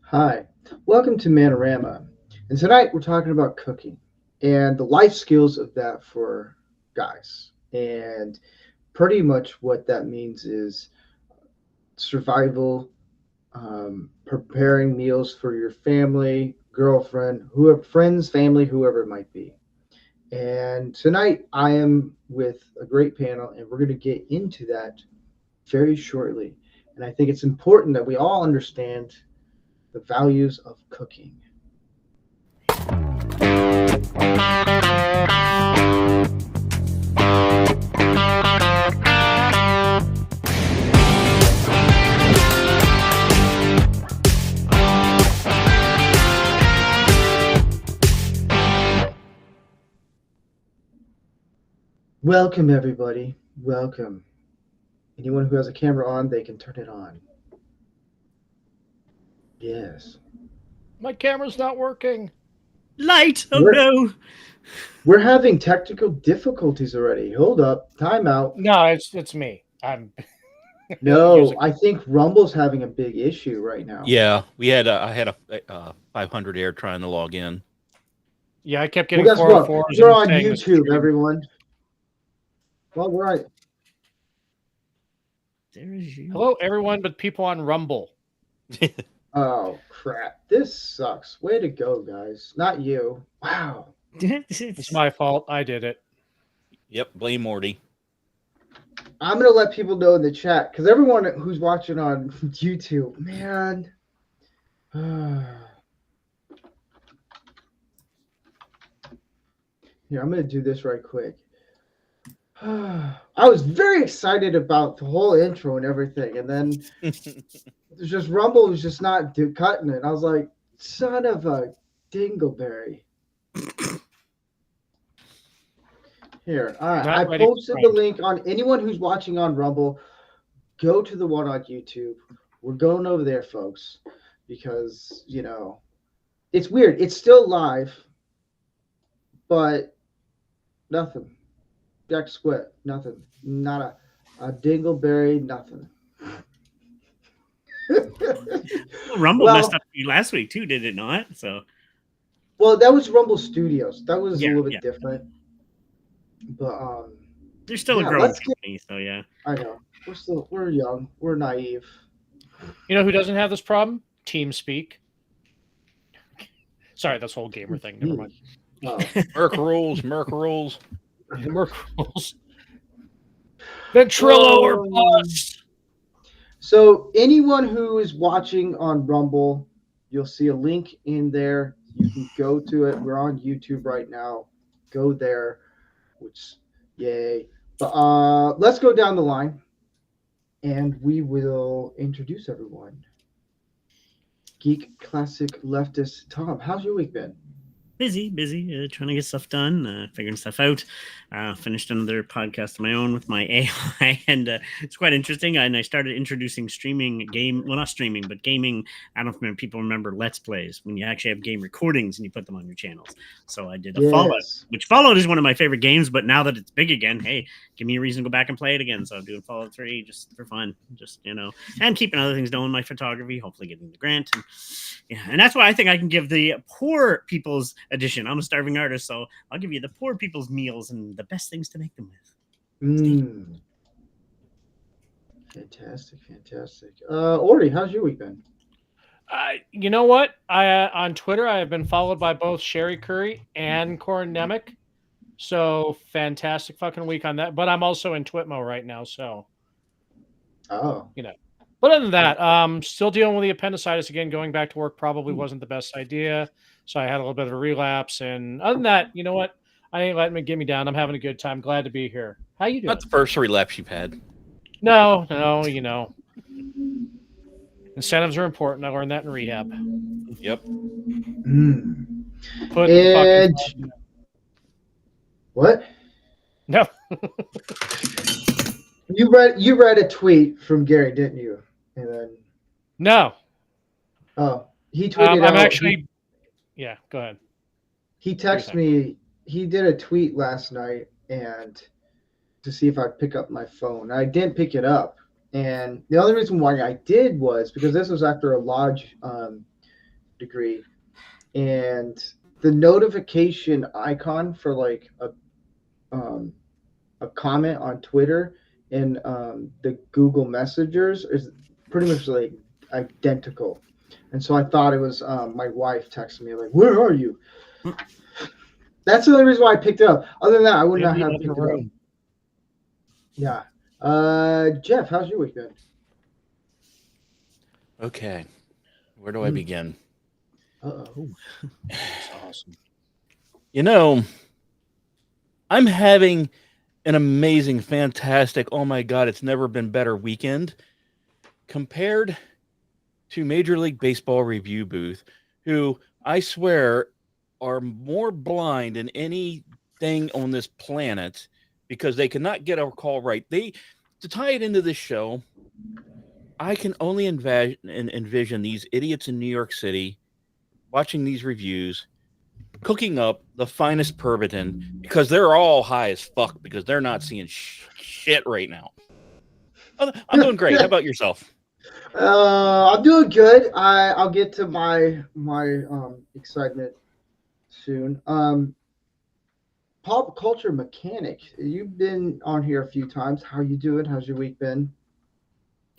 Hi, welcome to Man-O-Rama. And tonight we're talking about cooking and the life skills of that for guys. And pretty much what that means is survival, preparing meals for your family, girlfriend, whoever, friends, family, whoever it might be. And tonight I am with a great panel, and we're going to get into that very shortly. And I think it's important that we all understand the values of cooking. Welcome, everybody. Welcome. Anyone who has a camera on, they can turn it on. Yes. My camera's not working. Light! Oh We're, no! we're having technical difficulties already. Hold up. Time out. No, it's me. I'm No, I think Rumble's having a big issue right now. Yeah, I had a 500 air trying to log in. Yeah, I kept getting Well, guess what? 404s. We're on YouTube, everyone. Well, we're right. There is you. Hello, everyone, but people on Rumble. Oh, crap. This sucks. Way to go, guys. Not you. Wow. It's my fault. I did it. Yep, blame Morty. I'm going to let people know in the chat, because everyone who's watching on YouTube, man. Here, I'm going to do this right quick. I was very excited about the whole intro and everything, and then there's just Rumble was just not cutting it. I was like, son of a dingleberry. Here, all right. I posted the link on anyone who's watching on Rumble. Go to the one on YouTube. We're going over there, folks, because, you know, it's weird. It's still live, but nothing. Jack Squid, nothing. Not a dingleberry, nothing. Rumble messed up for you last week too, did it not? So, well, that was Rumble Studios. That was a little bit different. But they're still a growing company, so yeah. I know. We're young. We're naive. You know who doesn't have this problem? TeamSpeak. Sorry, that's the whole gamer thing. Never mind. Merc rules. Merc rules. Ventrilo or bust. So anyone who is watching on Rumble, you'll see a link in there. You can go to it. We're on YouTube right now. Go there. Which, yay. But let's go down the line, and we will introduce everyone. Geek Classic Leftist Tom, how's your week been? Busy, trying to get stuff done, figuring stuff out. Finished another podcast of my own with my AI, and it's quite interesting. And I started introducing not streaming, but gaming. I don't know if people remember Let's Plays, when you actually have game recordings and you put them on your channels. So I did a Fallout, which Fallout is one of my favorite games, but now that it's big again, hey, give me a reason to go back and play it again. So I'm doing Fallout 3 just for fun, and keeping other things doing, my photography, hopefully getting the grant. And that's why I think I can give the poor people's edition. I'm a starving artist, so I'll give you the poor people's meals and the best things to make them with. Fantastic. Orty, how's your week been? You know what? On Twitter, I have been followed by both Sherry Curry and Corin Nemec. So fantastic fucking week on that. But I'm also in Twitmo right now, so But other than that, still dealing with the appendicitis again. Going back to work probably wasn't the best idea. So I had a little bit of a relapse. And other than that, you know what? I ain't letting it get me down. I'm having a good time. Glad to be here. How you doing? Not the first relapse you've had. No, incentives are important. I learned that in rehab. Yep. What? No. You read a tweet from Gary, didn't you? And then no. Oh, he tweeted out. I'm actually. Yeah, go ahead. He texted me. He did a tweet last night and to see if I'd pick up my phone. I didn't pick it up, and the only reason why I did was because this was after a lodge degree, and the notification icon for like a comment on Twitter and the Google Messengers is pretty much like identical. And so I thought it was my wife texting me like, "Where are you?" That's the only reason why I picked it up. Other than that, I would not In the have other picked it up. room. Yeah. Jeff, how's your week been? Okay. Where do I begin? Uh-oh. That's awesome. You know, I'm having an amazing, fantastic, oh my God, it's never been better weekend compared to Major League Baseball review booth, who I swear are more blind than anything on this planet because they cannot get our call right. To tie it into this show, I can only envision these idiots in New York City watching these reviews, cooking up the finest Pervitin because they're all high as fuck because they're not seeing shit right now. I'm doing great. How about yourself? I'm doing good. I'll get to my excitement soon. Pop culture mechanic. You've been on here a few times. How you doing? How's your week been?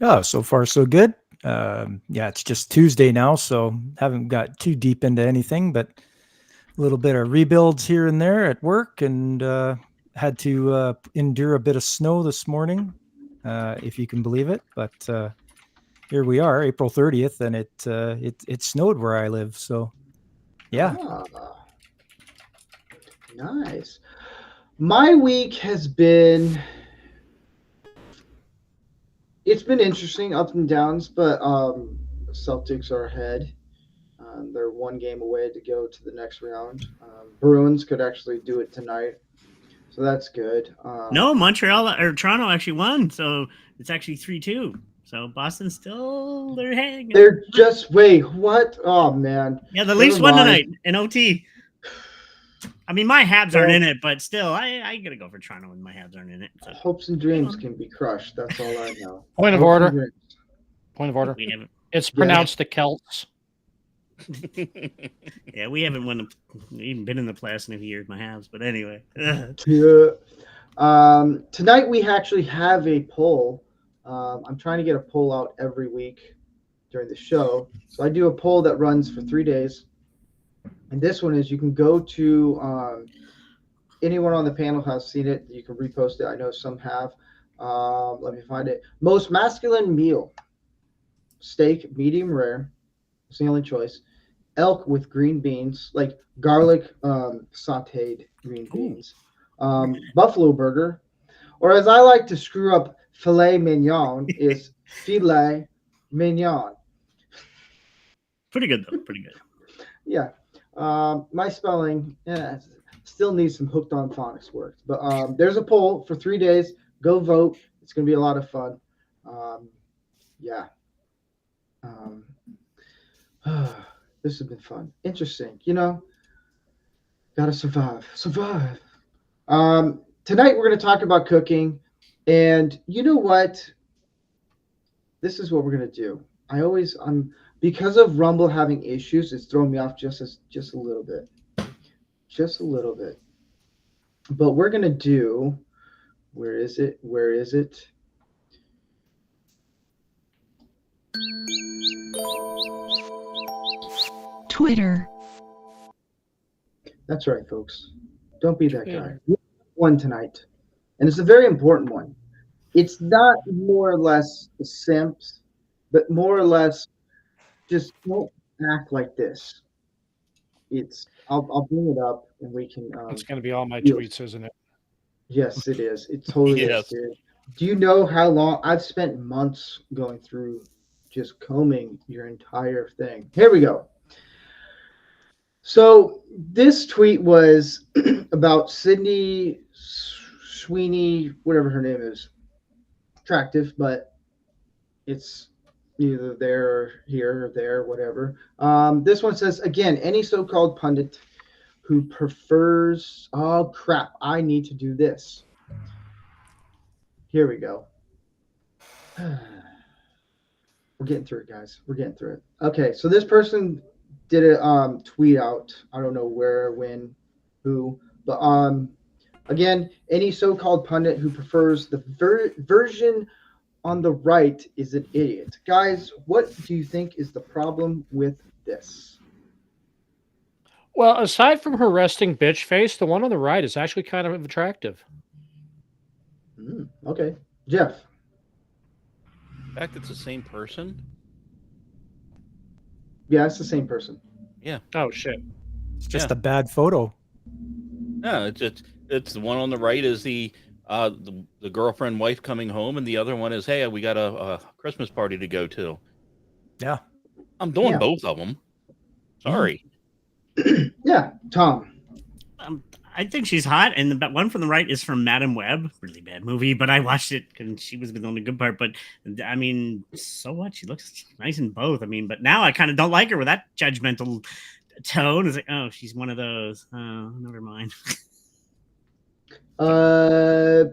Oh, so far so good. Yeah, it's just Tuesday now, so haven't got too deep into anything, but a little bit of rebuilds here and there at work, and had to endure a bit of snow this morning, if you can believe it. But here we are, April 30th, and it snowed where I live. So yeah. Ah, nice. My week has been. It's been interesting, ups and downs, but Celtics are ahead. They're one game away to go to the next round. Bruins could actually do it tonight, so that's good. No, Montreal or Toronto actually won, so it's actually 3-2. So Boston's still they're hanging. They're just wait, what? Oh man. Yeah, the Leafs Never won mind. tonight in OT. I mean, my Habs aren't in it, but still, I gotta go for Toronto when my Habs aren't in it. So. Hopes and dreams can be crushed. That's all I know. Point of Hopes and order. dreams. Point of order. We haven't. It's pronounced the Celts. Yeah, we haven't even been in the playoffs in a few years. My Habs, but anyway. Yeah. Tonight we actually have a poll. I'm trying to get a poll out every week during the show. So I do a poll that runs for 3 days. And this one is you can go to anyone on the panel has seen it. You can repost it. I know some have. Let me find it. Most masculine meal. Steak, medium rare. It's the only choice. Elk with green beans, like garlic sauteed green beans. Buffalo burger. Or as I like to screw up, filet mignon is filet mignon. Pretty good though. Pretty good. Yeah. My spelling still needs some hooked on phonics work. But there's a poll for 3 days. Go vote. It's going to be a lot of fun. Yeah. This has been fun. Interesting. You know, got to survive. Survive. Tonight we're going to talk about cooking. And you know what? This is what we're going to do. Because of Rumble having issues, it's throwing me off just a little bit. Just a little bit. But we're going to do, where is it? Twitter. That's right, folks. Don't be that guy. We have one tonight. And it's a very important one. It's not more or less the simps, but more or less just don't act like this. I'll bring it up and we can. It's going to be all my tweets, isn't it? Yes, it is. It totally Yes. is, dude. Do you know how long I've spent months going through just combing your entire thing? Here we go. So this tweet was about Sydney Sweeney, whatever her name is. Attractive, but it's either there or here or there, whatever. This one says, again, any so-called pundit who prefers, oh crap, I need to do this. Here we go. We're getting through it, guys. We're getting through it. Okay, so this person did a tweet out. I don't know where, when, who, but again, any so-called pundit who prefers the version on the right is an idiot. Guys, what do you think is the problem with this? Well, aside from her resting bitch face, the one on the right is actually kind of attractive. Okay, Jeff. The fact it's the same person. Yeah, it's the same person. Yeah. Oh shit. It's just a bad photo. No, it's the one on the right is the girlfriend wife coming home, and the other one is, hey, we got a Christmas party to go to. Yeah. I'm doing both of them. Sorry. Yeah, Tom. I think she's hot, and the one from the right is from Madam Web. Really bad movie, but I watched it because she was the only good part. But I mean, so what? She looks nice in both. I mean, but now I kind of don't like her with that judgmental tone. It's like, oh, she's one of those. Oh, never mind.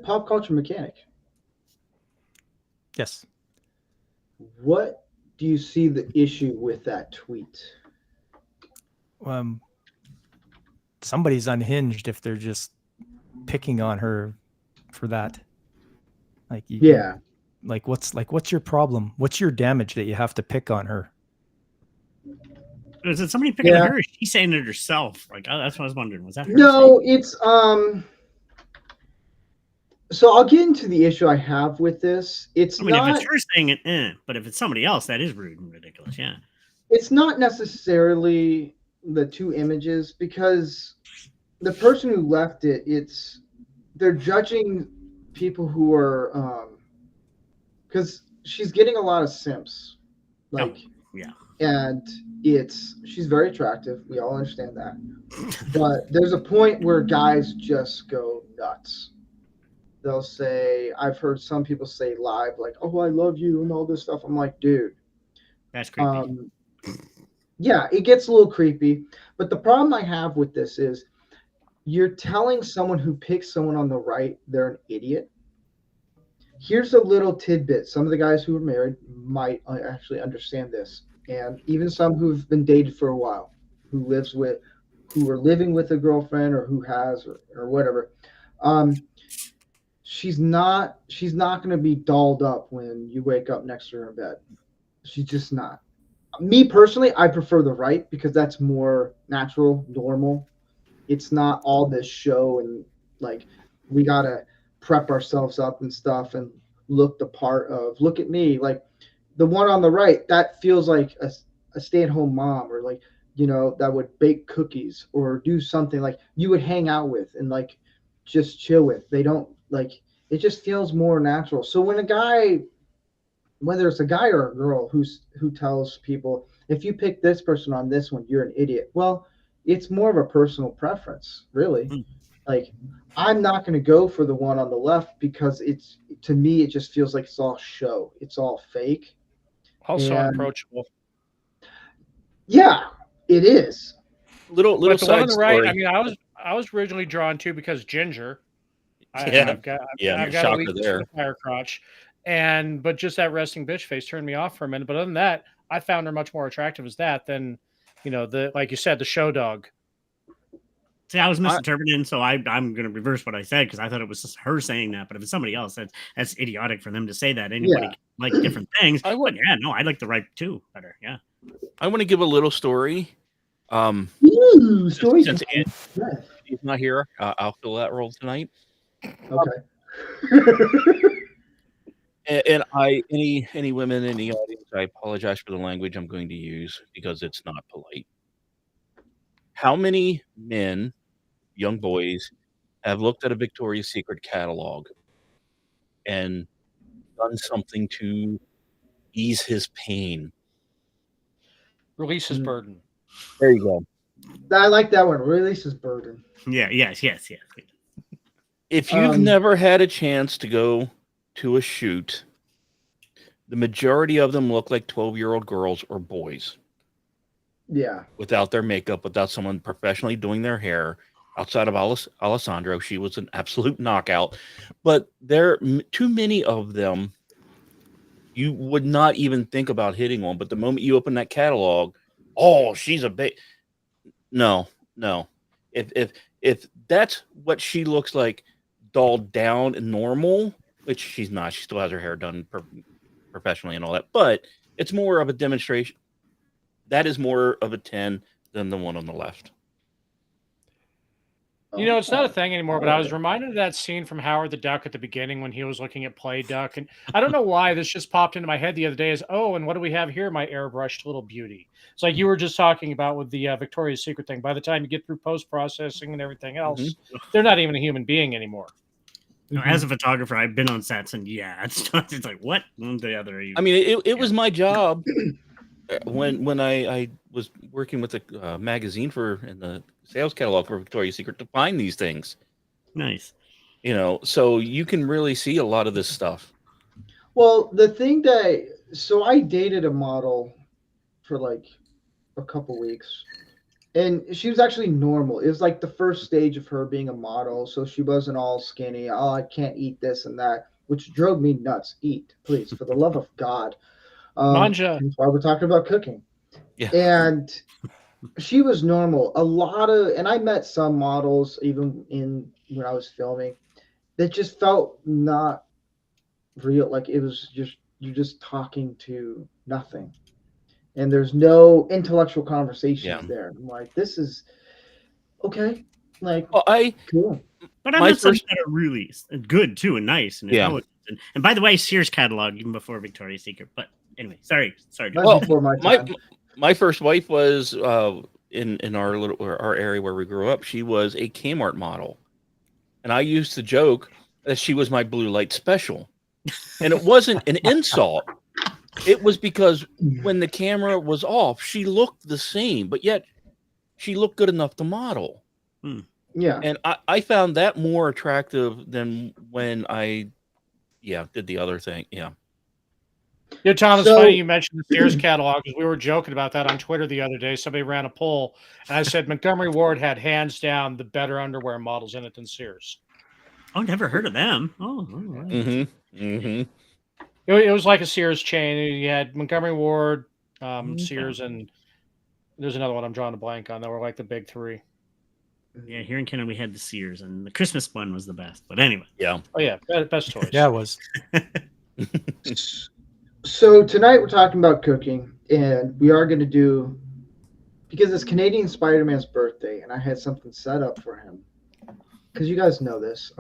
Pop culture mechanic. Yes. What do you see the issue with that tweet? Somebody's unhinged if they're just picking on her for that. Like, what's your problem? What's your damage that you have to pick on her? Is it somebody picking on her? Or is she saying it herself? Like, oh, that's what I was wondering. Was that her? No, it's So I'll get into the issue I have with this. It's if it's her saying it, but if it's somebody else, that is rude and ridiculous. Yeah. It's not necessarily the two images, because the person who left it, they're judging people who are because she's getting a lot of simps, and she's very attractive. We all understand that, but there's a point where guys just go nuts. They'll say, I've heard some people say live, like, "Oh, I love you," and all this stuff. I'm like, dude, that's creepy. Yeah, it gets a little creepy. But the problem I have with this is you're telling someone who picks someone on the right they're an idiot. Here's a little tidbit. Some of the guys who are married might actually understand this. And even some who've been dated for a while, who are living with a girlfriend or who has or whatever. She's not going to be dolled up when you wake up next to her in bed. She's just not. Me personally, I prefer the right because that's more natural, normal. It's not all this show and like we gotta prep ourselves up and stuff and look the part of, look at me. Like the one on the right, that feels like a stay-at-home mom, or like, that would bake cookies or do something like you would hang out with and like just chill with. They don't like, it just feels more natural. So when a guy, whether it's a guy or a girl who tells people, if you pick this person on this one, you're an idiot. Well, it's more of a personal preference, really. Like, I'm not going to go for the one on the left because to me, it just feels like it's all show. It's all fake. Also approachable. Yeah, it is. Little but the one on the right, story. I mean, I was originally drawn to because Ginger. I've got a weak fire crotch. But just that resting bitch face turned me off for a minute. But other than that, I found her much more attractive as that than, like you said, the show dog. See, I was misinterpreting, so I'm going to reverse what I said because I thought it was just her saying that. But if it's somebody else, that's idiotic for them to say that. Anybody can like different things. I like the right too better. Yeah. I want to give a little story. Story. Since he's not here, I'll fill that role tonight. Okay. And any women in the audience, I apologize for the language I'm going to use because it's not polite. How many men, young boys, have looked at a Victoria's Secret catalog and done something to ease his pain? Release his burden. There you go. I like that one. Release his burden. Yeah. Yes. If you've never had a chance to go to a shoot, the majority of them look like 12-year-old girls or boys. Yeah. Without their makeup, without someone professionally doing their hair. Outside of Alessandro, she was an absolute knockout. But there are too many of them. You would not even think about hitting one. But the moment you open that catalog, oh, she's a big. No. If that's what she looks like, dolled down and normal, which she's not. She still has her hair done professionally and all that, but it's more of a demonstration. That is more of a 10 than the one on the left. It's not a thing anymore, but I was reminded of that scene from Howard the Duck at the beginning when he was looking at Play Duck. And I don't know why this just popped into my head the other day and what do we have here, my airbrushed little beauty? It's like you were just talking about with the Victoria's Secret thing. By the time you get through post-processing and everything else, they're not even a human being anymore. As a photographer, I've been on sets, and it's like, what? One the other. I mean, it was my job when I was working with a magazine in the sales catalog for Victoria's Secret to find these things. Nice. So you can really see a lot of this stuff. Well, so I dated a model for like a couple weeks, and she was actually normal. It was like the first stage of her being a model, so she wasn't all skinny. Oh, I can't eat this and that, which drove me nuts. Eat, please, for the love of God. Manja. That's why we're talking about cooking. Yeah. And she was normal. And I met some models even when I was filming that just felt not real. Like it was you're just talking to nothing. And there's no intellectual conversations there. I'm like, this is okay. Like, cool. But I met some that are really good too and nice. And and by the way, Sears catalog even before Victoria's Secret. But anyway, sorry. Well, before my first wife was in our area where we grew up. She was a Kmart model, and I used to joke that she was my blue light special, and it wasn't an insult. It was because when the camera was off, she looked the same, but yet she looked good enough to model. Yeah. And I found that more attractive than when I did the other thing. Yeah. Yeah, Tom, it's funny you mentioned the Sears catalog because we were joking about that on Twitter the other day. Somebody ran a poll, and I said Montgomery Ward had hands down the better underwear models in it than Sears. Oh, never heard of them. Oh, right. It was like a Sears chain. You had Montgomery Ward, Sears, and there's another one I'm drawing a blank on. That were like the big three. Yeah, here in Canada we had the Sears, and the Christmas one was the best. But anyway. Yeah. Oh, yeah. Best choice. Yeah, it was. So tonight we're talking about cooking, and we are going to do, because it's Canadian Spider-Man's birthday, and I had something set up for him, because you guys know this.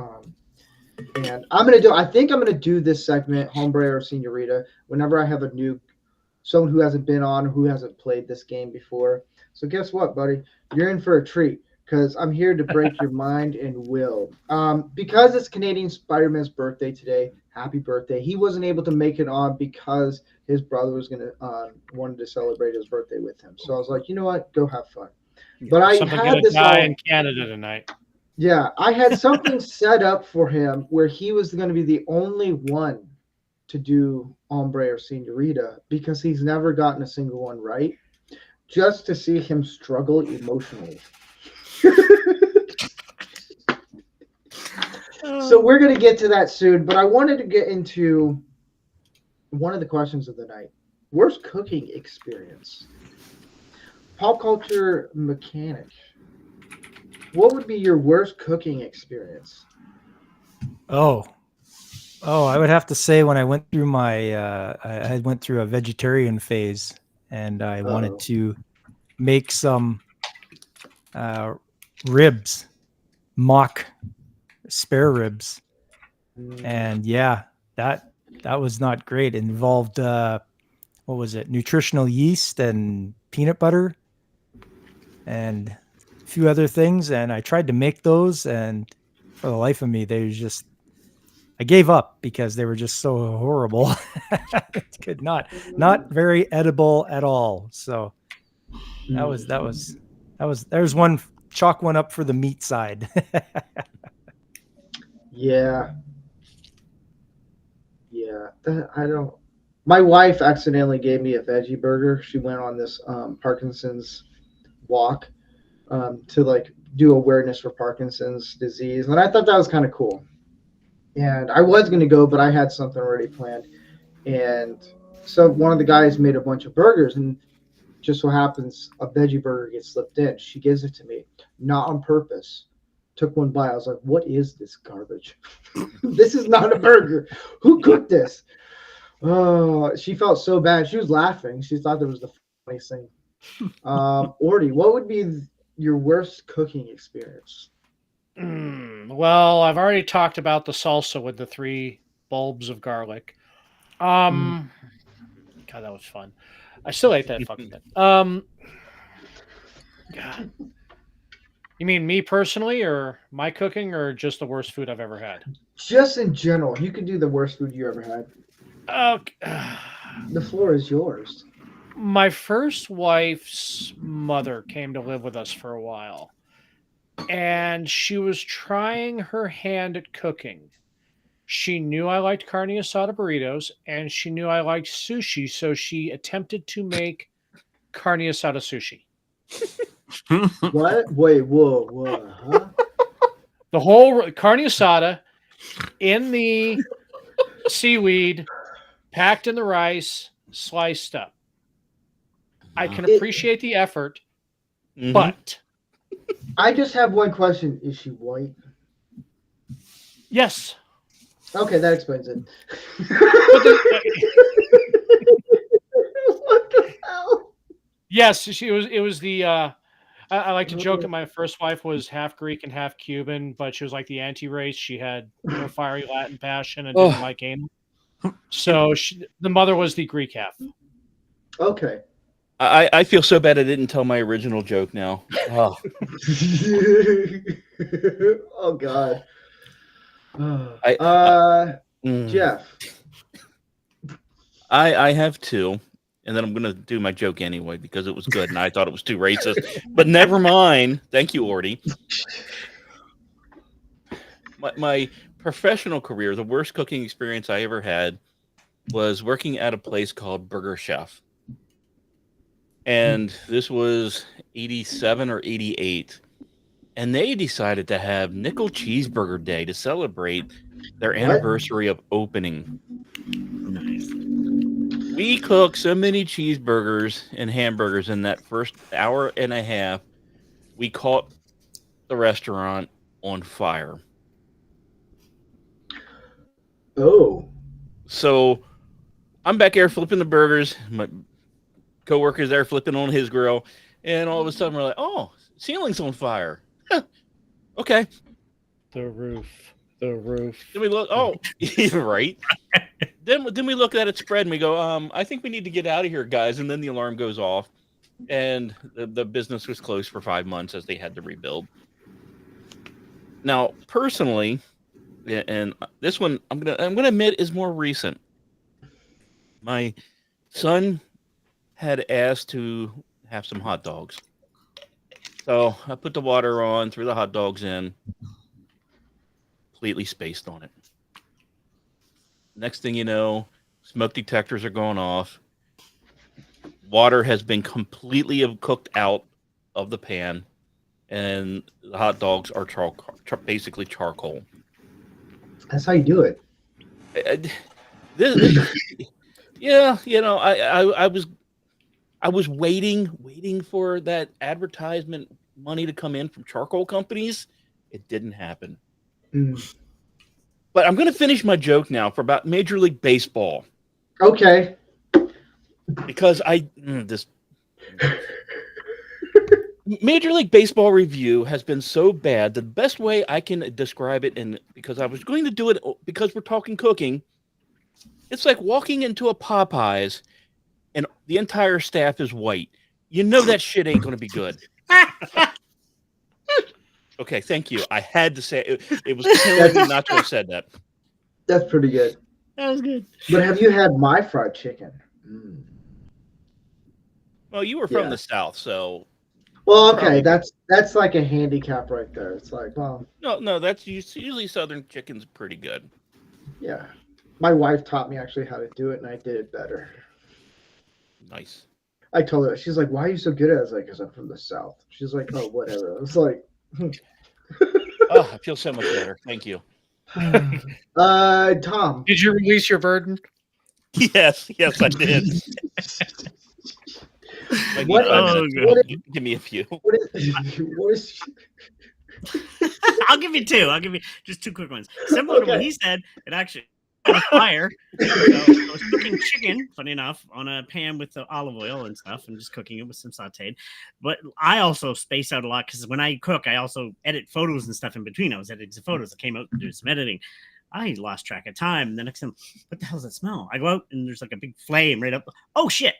And I think I'm going to do this segment, Hombre or Senorita, whenever I have someone who hasn't been on, who hasn't played this game before. So guess what, buddy? You're in for a treat, because I'm here to break your mind and will. Because it's Canadian Spider-Man's birthday today, happy birthday. He wasn't able to make it on because his brother was wanted to celebrate his birthday with him. So I was like, you know what? Go have fun. But I had this guy in Canada tonight. Yeah, I had something set up for him where he was going to be the only one to do Hombre or Senorita because he's never gotten a single one right, just to see him struggle emotionally. So we're going to get to that soon, but I wanted to get into one of the questions of the night. Worst cooking experience? Pop culture mechanic. What would be your worst cooking experience? Oh, I would have to say when I went through I went through a vegetarian phase, and I wanted to make some ribs, mock spare ribs, and that was not great. It involved what was it? Nutritional yeast and peanut butter, and a few other things. And I tried to make those, and for the life of me, I gave up because they were just so horrible. Could not very edible at all. So there's one, chalk one up for the meat side. Yeah. My wife accidentally gave me a veggie burger. She went on this Parkinson's walk to do awareness for Parkinson's disease. And I thought that was kind of cool. And I was going to go, but I had something already planned. And so one of the guys made a bunch of burgers, and just so happens a veggie burger gets slipped in. She gives it to me, not on purpose. Took one bite. I was like, what is this garbage? This is not a burger. Who cooked this? Oh, she felt so bad. She was laughing. She thought that was the funniest thing. Orty, what would be your worst cooking experience? Well, I've already talked about the salsa with the 3 bulbs of garlic. God, that was fun. I still ate that fucking thing. God. You mean me personally, or my cooking, or just the worst food I've ever had? Just in general. You can do the worst food you ever had. The floor is yours. My first wife's mother came to live with us for a while, and she was trying her hand at cooking. She knew I liked carne asada burritos, and she knew I liked sushi, so she attempted to make carne asada sushi. What? Wait, whoa, huh? The whole carne asada in the seaweed, packed in the rice, sliced up. I can appreciate the effort, but I just have one question. Is she white? yes. Okay, that explains it. What the hell? Yes, she was. It was the. I like to joke that my first wife was half Greek and half Cuban, but she was like the anti-race. She had no fiery Latin passion and didn't like anal. So the mother was the Greek half. Okay. I feel so bad I didn't tell my original joke now. Oh, Oh God. Jeff. I have 2, and then I'm going to do my joke anyway because it was good and I thought it was too racist. But never mind. Thank you, Orty. My professional career, the worst cooking experience I ever had was working at a place called Burger Chef. And this was 87 or 88. And they decided to have Nickel Cheeseburger Day to celebrate their anniversary of opening. Nice. We cooked so many cheeseburgers and hamburgers in that first hour and a half. We caught the restaurant on fire. Oh. So I'm back there flipping the burgers. My coworker's there flipping on his grill. And all of a sudden we're like, oh, ceiling's on fire. Okay. The roof. Then we look, right. Then we look at it spread and we go, I think we need to get out of here, guys. And then the alarm goes off. And the business was closed for 5 months as they had to rebuild. Now, personally, and this one I'm gonna admit is more recent. My son had asked to have some hot dogs. So I put the water on, threw the hot dogs in, completely spaced on it. Next thing you know, smoke detectors are going off. Water has been completely cooked out of the pan, and the hot dogs are basically charcoal. That's how you do it. Yeah, I was waiting for that advertisement money to come in from charcoal companies. It didn't happen. But I'm going to finish my joke now for about Major League Baseball. Okay. Because Major League Baseball review has been so bad, the best way I can describe it, and because I was going to do it because we're talking cooking, it's like walking into a Popeyes and the entire staff is white. You know that shit ain't going to be good. Okay, thank you. I had to say it. It was killing me not to have said that. That's pretty good. That was good. But have you had my fried chicken? Well, you were from the South, so. Well, okay, that's like a handicap right there. It's like, well. No, that's usually Southern chicken's pretty good. Yeah. My wife taught me actually how to do it, and I did it better. Nice. I told her, she's like, why are you so good at it? I was like, because I'm from the South. She's like, oh, whatever. I was like, Oh, I feel so much better. Thank you. Tom. Did you release your burden? Yes, I did. Might need What- 5 Oh, minutes. God. Give me a few. What is I'll give you two. I'll give you just two quick ones. Similar to what Okay. he said, it actually was fire. So I was cooking chicken, funny enough, on a pan with the olive oil and stuff, and just cooking it with some sauteed. But I also space out a lot because when I cook, I also edit photos and stuff in between. I was editing some photos. I came out to do some editing. I lost track of time. And the next time, what the hell does it smell? I go out and there's like a big flame right up. Oh shit!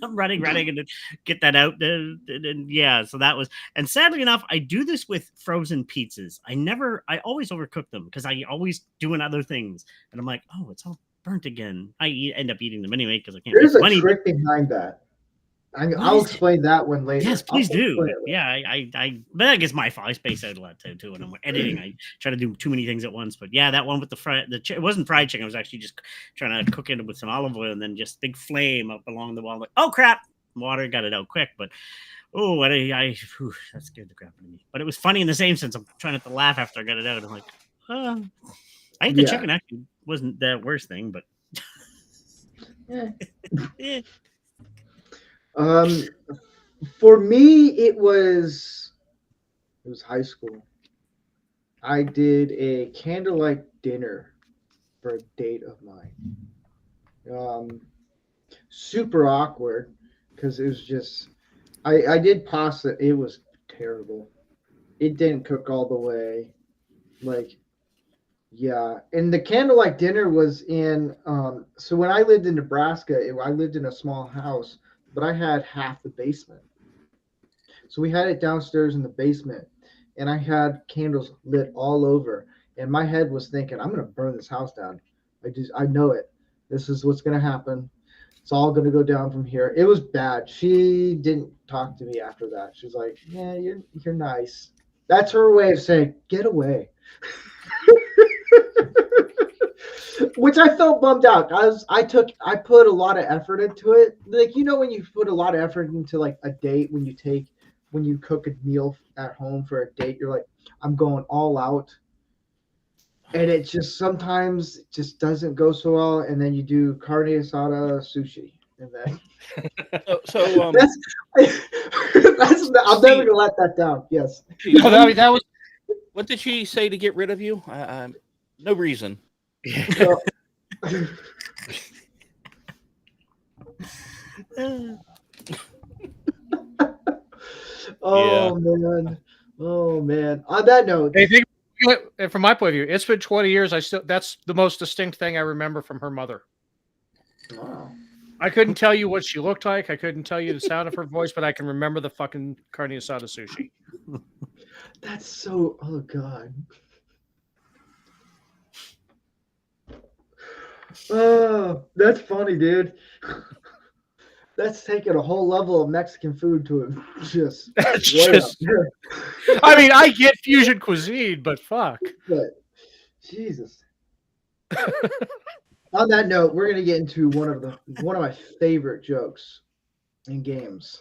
I'm running, and then get that out. And yeah, so that was. And sadly enough, I do this with frozen pizzas. I always overcook them because I always doing other things, and I'm like, oh, it's all burnt again. End up eating them anyway because I can't. There's make a money. trick behind that. I'll is it? explain that one later. Yes, please I'll do. explain it later. Yeah, but I guess my fault. I space out a lot too when I'm editing. I try to do too many things at once. But yeah, that one with it wasn't fried chicken. I was actually just trying to cook it with some olive oil and then just big flame up along the wall. Like, oh crap, water got it out quick. But that scared the crap out of me. But it was funny in the same sense. I'm trying not to laugh after I got it out. I'm like, I ate the chicken. Actually, wasn't the worst thing, but. Yeah. For me, it was high school. I did a candlelight dinner for a date of mine. Super awkward because it was just I did pasta. It was terrible. It didn't cook all the way. Yeah, and the candlelight dinner was in. So when I lived in Nebraska, I lived in a small house, but I had half the basement. So we had it downstairs in the basement, and I had candles lit all over. And my head was thinking, I'm gonna burn this house down. I know it. This is what's gonna happen. It's all gonna go down from here. It was bad. She didn't talk to me after that. She's like, yeah, you're nice. That's her way of saying, get away. Which I felt bummed out. I put a lot of effort into it. Like, when you put a lot of effort into like a date, when you cook a meal at home for a date, you're like, I'm going all out. And it just sometimes just doesn't go so well. And then you do carne asada sushi. And then I'm never gonna let that down. Yes. No, that was. What did she say to get rid of you? No reason. So, man. Oh man. On that note, From my point of view, it's been 20 years. That's the most distinct thing I remember from her mother. wow. I couldn't tell you what she looked like. I couldn't tell you the sound of her voice, but I can remember the fucking carne asada sushi. That's so. Oh god. Oh, that's funny, dude. That's taking a whole level of Mexican food to just. I mean, I get fusion cuisine, but fuck. But Jesus. On that note, we're gonna get into one of my favorite jokes in games.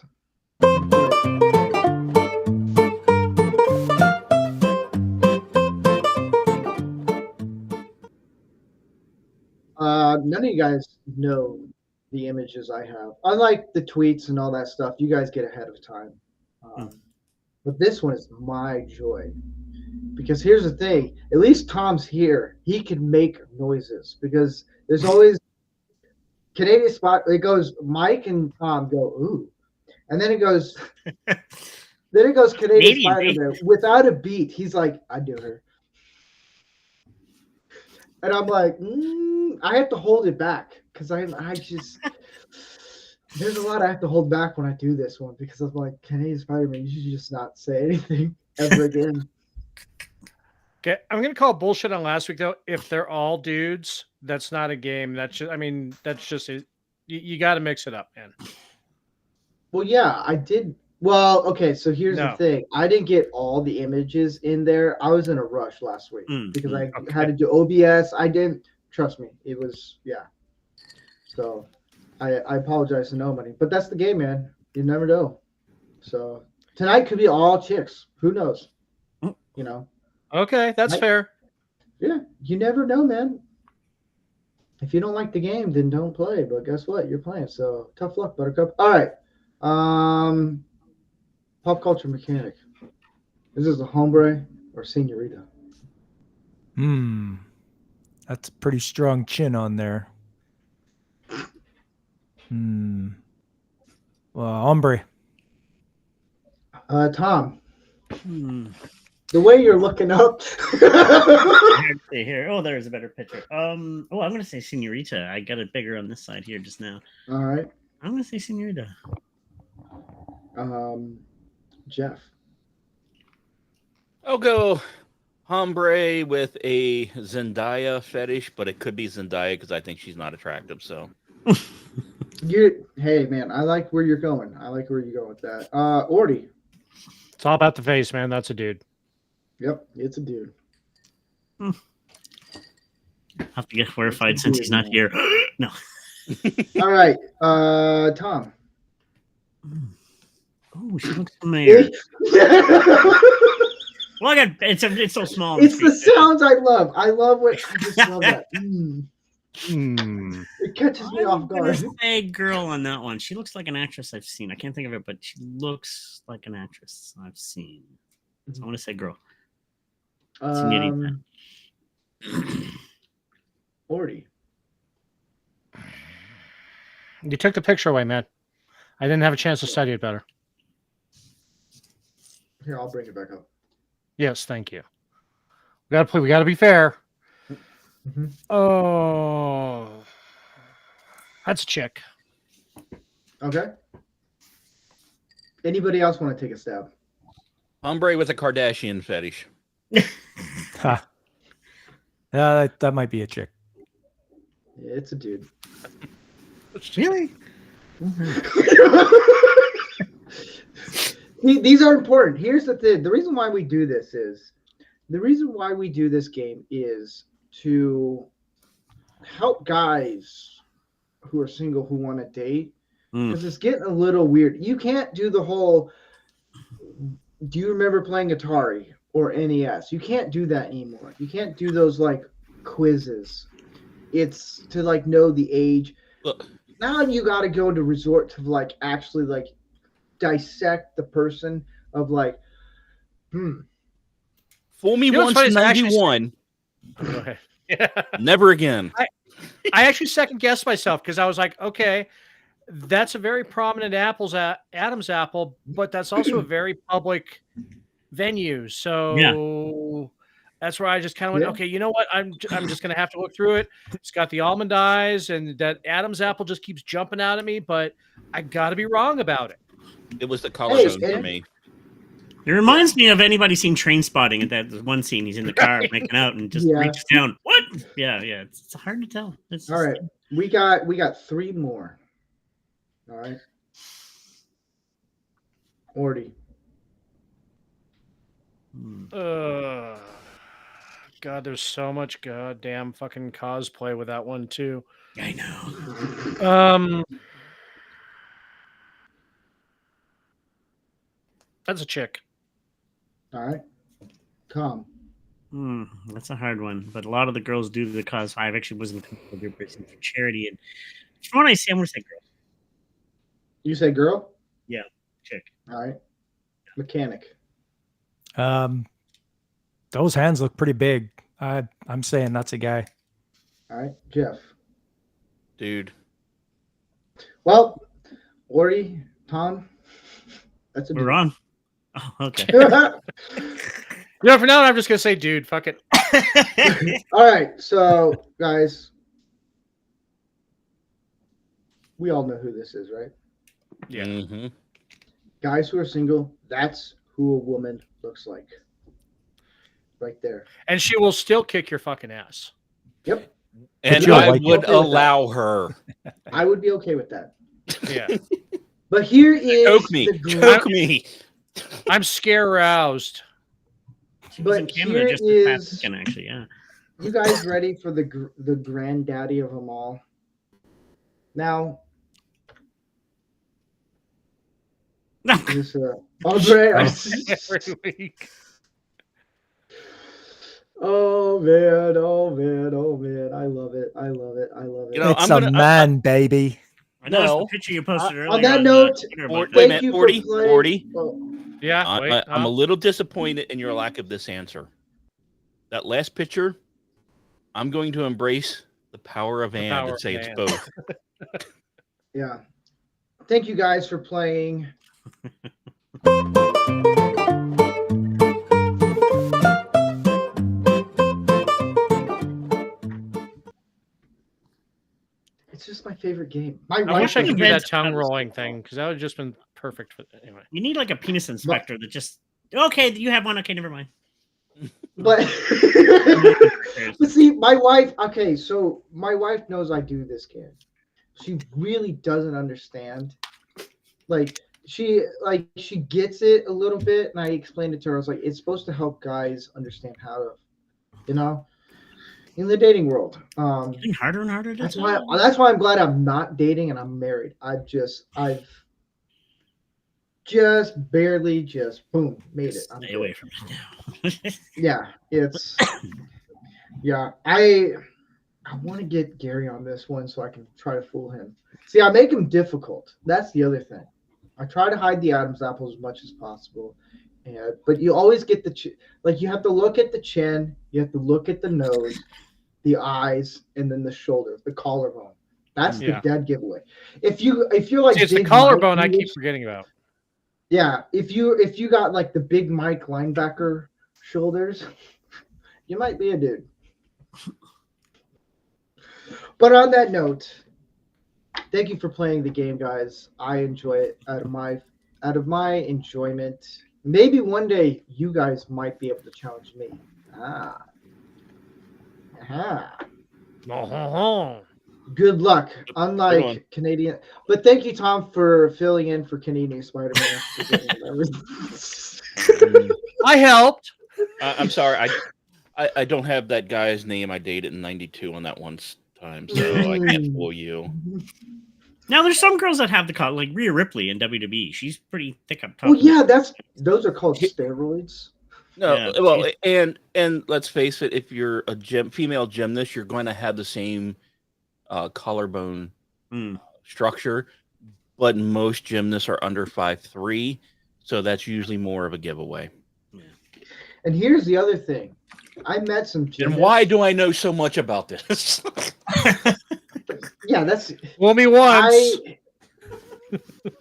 None of you guys know the images I have. Unlike the tweets and all that stuff, you guys get ahead of time. But this one is my joy. Because here's the thing, at least Tom's here. He can make noises because there's always Canadian spot. It goes Mike and Tom go ooh, and then it goes Canadian Spider-Man without a beat. He's like, I do her, and I'm like, I have to hold it back because I just there's a lot I have to hold back when I do this one because I'm like Canadian Spider-Man. You should just not say anything ever again. Okay, I'm gonna call bullshit on last week though. If they're all dudes, that's not a game. That's just it. You got to mix it up, man. Well, yeah, I did. Well, okay, so here's the thing. I didn't get all the images in there. I was in a rush last week because I had to do OBS. I didn't. Trust me, it was, yeah. So I apologize to nobody. But that's the game, man. You never know. So tonight could be all chicks. Who knows? Okay, that's fair. Yeah, you never know, man. If you don't like the game, then don't play. But guess what? You're playing. So tough luck, Buttercup. All right. Pop culture mechanic. Is this a hombre or senorita? That's a pretty strong chin on there. Well, hombre. Tom, Hmm. the way you're looking up. Here. Oh, there's a better picture. I'm gonna say senorita. I got it bigger on this side here just now. All right. I'm gonna say senorita. Jeff. I'll go hombre with a Zendaya fetish, but it could be Zendaya because I think she's not attractive. So, Hey man, I like where you're going. I like where you're going with that. Orty. It's all about the face, man. That's a dude. Yep, it's a dude. I'll have to get clarified since he's not here. No. All right, Tom. Oh, she looks familiar. Well, it's so small. It's the sounds I love. I love I just love that. It catches me off guard. I'm gonna say girl on that one. She looks like an actress I've seen. I can't think of it, but she looks like an actress I've seen. So I want to say girl. Orty. You took the picture away, man. I didn't have a chance to study it better. Here, I'll bring it back up. Yes, thank you. We gotta be fair. Mm-hmm. Oh, that's a chick. Okay. Anybody else want to take a stab? hombre with a Kardashian fetish. That might be a chick. Yeah, it's a dude. Really? These are important. Here's the thing. The reason why we do this game is to help guys who are single who want to date, because it's getting a little weird. You can't do the whole, do you remember playing Atari or NES? You can't do that anymore. You can't do those like quizzes. It's to like know the age. Look, now you got to go to resort to like actually like dissect the person of like, fool me once, funny is I 91. Go ahead. Yeah. Never again. I actually second guessed myself because I was like, okay, that's a very prominent Adam's apple, but that's also a very public venue. So that's where I just kind of went, okay, you know what? I'm just gonna have to look through it. It's got the almond eyes, and that Adam's apple just keeps jumping out at me, but I gotta be wrong about it. It was the collarbone for me. It reminds me of anybody seen Train Spotting at that one scene. He's in the car making out and just reaches down. What? Yeah. It's hard to tell. All right, we got three more. All right, Orty. God, there's so much goddamn fucking cosplay with that one too. I know. That's a chick. All right, Tom. That's a hard one, but a lot of the girls do the cosplay. I actually wasn't a good person for charity, and from what I see, I'm gonna say girl. You say girl? Yeah, chick. All right, mechanic. Those hands look pretty big. I'm saying that's a guy. All right, Jeff. Dude. Well, Orty, Tom. That's a dude. We're on. Oh, okay. For now, I'm just gonna say, dude, fuck it. All right, so guys, we all know who this is, right? Yeah. Mm-hmm. Guys who are single, that's who a woman looks like. Right there. And she will still kick your fucking ass. Yep. And I would allow her. I would be okay with that. Yeah. But here is Choke me. I'm scare roused. But Canada here just is, weekend, actually, yeah. You guys ready for the granddaddy of them all? Now, this Andre. Every week. Oh man! I love it. You know, it's a man, baby. I noticed No. the picture you posted earlier. On that note, Twitter about thank that. you 40, for playing. 40. Oh, Yeah, wait. I'm a little disappointed in your lack of this answer. That last picture, I'm going to embrace the power of and power and say of it's and. both. yeah. Thank you guys for playing. It's just my favorite game. My I wife wish I could doesn't do like that it. tongue rolling thing because that would have just been perfect for anyway. You need like a penis inspector that just okay. You have one. Okay, never mind. But but see, my wife. Okay, so my wife knows I do this game. She really doesn't understand. Like she gets it a little bit, and I explained it to her. I was like, it's supposed to help guys understand how to, in the dating world. Getting harder and harder. That's why I'm glad I'm not dating and I'm married. I've just barely boom made it. Stay away from it now. Yeah, it's yeah. I want to get Gary on this one so I can try to fool him. See, I make him difficult. That's the other thing. I try to hide the Adam's apple as much as possible, but you always get you have to look at the chin, you have to look at the nose, the eyes, and then the shoulder, the collarbone. That's the dead giveaway. If you're like, see, it's the collarbone I keep forgetting about. Yeah, if you got like the big Mike linebacker shoulders, you might be a dude. But on that note, thank you for playing the game, guys. I enjoy it out of my enjoyment. Maybe one day you guys might be able to challenge me. Good luck. Unlike Canadian, but thank you, Tom, for filling in for Canadian Spider-Man. I helped. I'm sorry. I don't have that guy's name. I dated in '92 on that one time, so I can't fool you. Now there's some girls that have the collar, like Rhea Ripley in WWE. She's pretty thick up top. Well, yeah, those are called steroids. No, Yeah, well, and let's face it, if you're a female gymnast, you're going to have the same collarbone structure, but most gymnasts are under 5'3", so that's usually more of a giveaway. Yeah. And here's the other thing. I met some gymnasts. And why do I know so much about this? Yeah, that's Fool me once.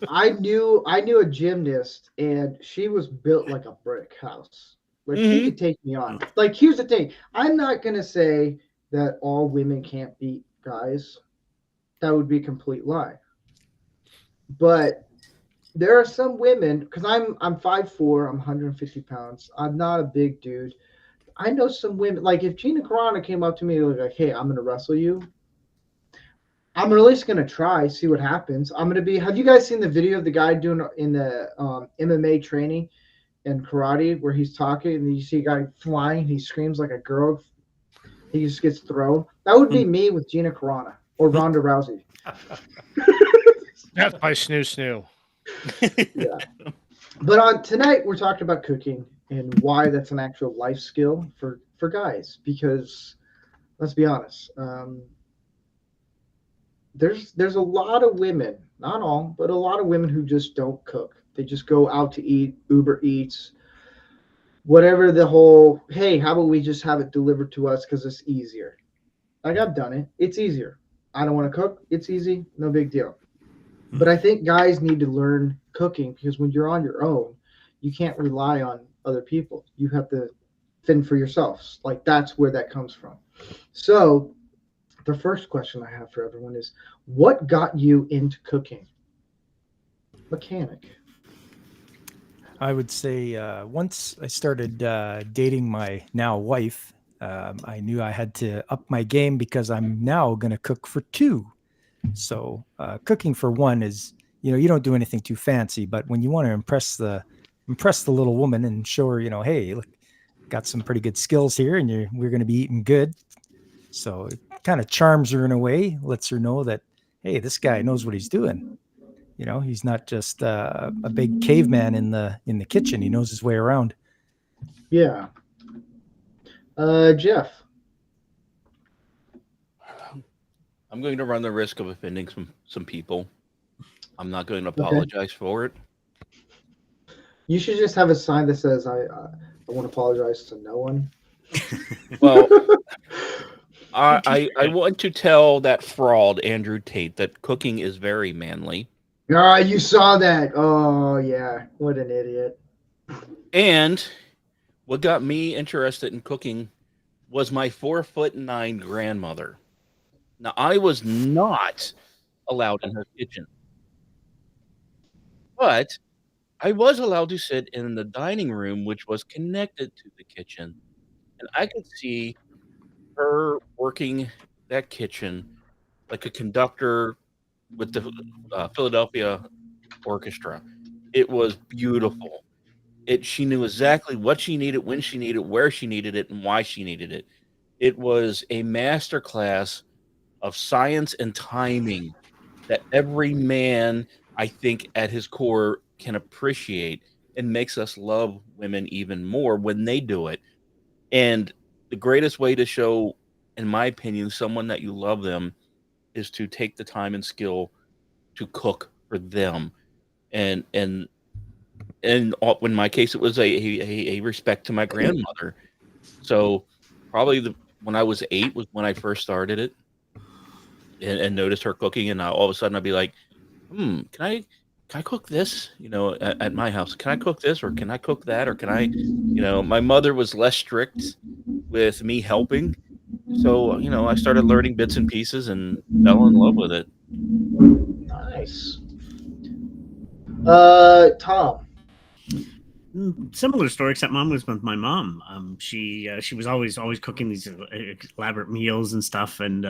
I knew a gymnast, and she was built like a brick house. Like she could take me on. Like, here's the thing. I'm not gonna say that all women can't beat guys. That would be a complete lie. But there are some women, because I'm 5'4", I'm 150 pounds. I'm not a big dude. I know some women, like if Gina Carano came up to me like, hey, I'm gonna wrestle you. I'm at least gonna try, see what happens. Have you guys seen the video of the guy doing in the MMA training and karate where he's talking and you see a guy flying, he screams like a girl, he just gets thrown? That would be me with Gina Carano or Ronda Rousey. Death by snoo. Yeah. But on tonight we're talking about cooking and why that's an actual life skill for guys, because let's be honest, there's a lot of women, not all, but a lot of women who just don't cook. They just go out to eat, Uber Eats, whatever the whole, hey, how about we just have it delivered to us because it's easier. Like, I've done it. It's easier. I don't want to cook. It's easy. No big deal. But I think guys need to learn cooking, because when you're on your own, you can't rely on other people. You have to fend for yourselves. Like, that's where that comes from. So the first question I have for everyone is, what got you into cooking? Mechanic. I would say once I started dating my now wife, I knew I had to up my game because I'm now going to cook for two. So cooking for one is, you don't do anything too fancy, but when you want to impress the little woman and show her, hey, look, got some pretty good skills here, and we're going to be eating good. So it kind of charms her in a way, lets her know that, hey, this guy knows what he's doing. He's not just a big caveman in the kitchen. He knows his way around. Yeah. Jeff. I'm going to run the risk of offending some people. I'm not going to Okay. apologize for it. You should just have a sign that says, I want to apologize to no one. Well, I want to tell that fraud, Andrew Tate, that cooking is very manly. Ah, you saw that. Oh, yeah. What an idiot. And what got me interested in cooking was my 4'9" grandmother. Now, I was not allowed in her kitchen, but I was allowed to sit in the dining room, which was connected to the kitchen. And I could see her working that kitchen like a conductor with the Philadelphia Orchestra. It was beautiful. She knew exactly what she needed, when she needed it, where she needed it, and why she needed it. It was a master class of science and timing that every man, I think, at his core can appreciate, and makes us love women even more when they do it. And the greatest way to show, in my opinion, someone that you love them is to take the time and skill to cook for them. And in my case, it was a respect to my grandmother. So probably when I was 8 was when I first started it, and noticed her cooking, and all of a sudden I'd be like, can I cook this? At my house, can I cook this, or can I cook that, or can I? My mother was less strict with me helping, so I started learning bits and pieces and fell in love with it. Nice. Tom. Similar story, except mom was with my mom. She was always cooking these elaborate meals and stuff, and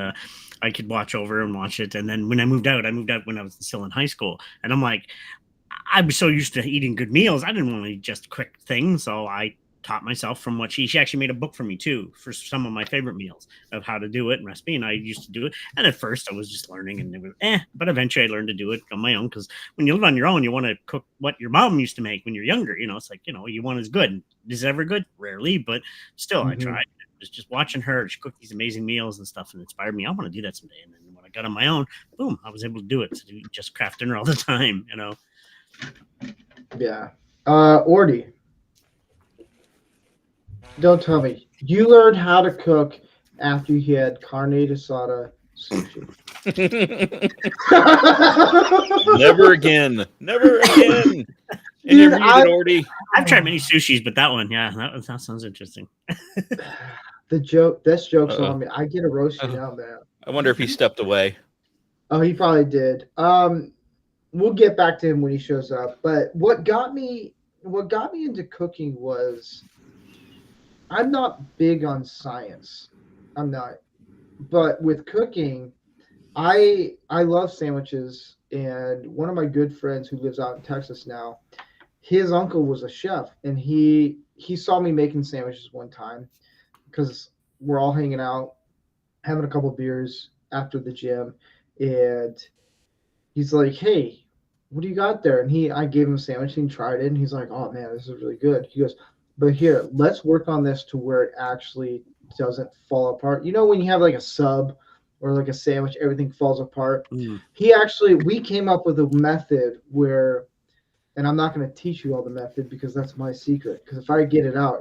I could watch over and watch it. And then when I moved out when I was still in high school, and I'm like, I was so used to eating good meals, I didn't want to eat just quick things, so I taught myself from what she actually made a book for me too, for some of my favorite meals of how to do it and recipe. And I used to do it. And at first I was just learning, and it was but eventually I learned to do it on my own. Cause when you live on your own, you want to cook what your mom used to make when you're younger. It's like, you want is good. Is it ever good? Rarely, but still I tried. It was just watching her. She cooked these amazing meals and stuff, and inspired me. I want to do that someday. And then when I got on my own, boom, I was able to do it. So just craft dinner all the time, Yeah. Ordy. Don't tell me. You learned how to cook after you had carne asada sushi. Never again. Never again. Dude, I've tried many sushis, but that one, yeah, that sounds interesting. This joke's on me. I get a roasting now, man. I wonder if he stepped away. Oh, he probably did. We'll get back to him when he shows up. But what got me into cooking was, I'm not big on science. I'm not. But with cooking, I love sandwiches, and one of my good friends who lives out in Texas now, his uncle was a chef, and he saw me making sandwiches one time because we're all hanging out, having a couple beers after the gym, and he's like, "Hey, what do you got there?" And I gave him a sandwich, and he tried it, and he's like, "Oh man, this is really good." He goes, "But here, let's work on this to where it actually doesn't fall apart." When you have like a sub or like a sandwich, everything falls apart. We came up with a method where, and I'm not going to teach you all the method because that's my secret. Because if I get it out,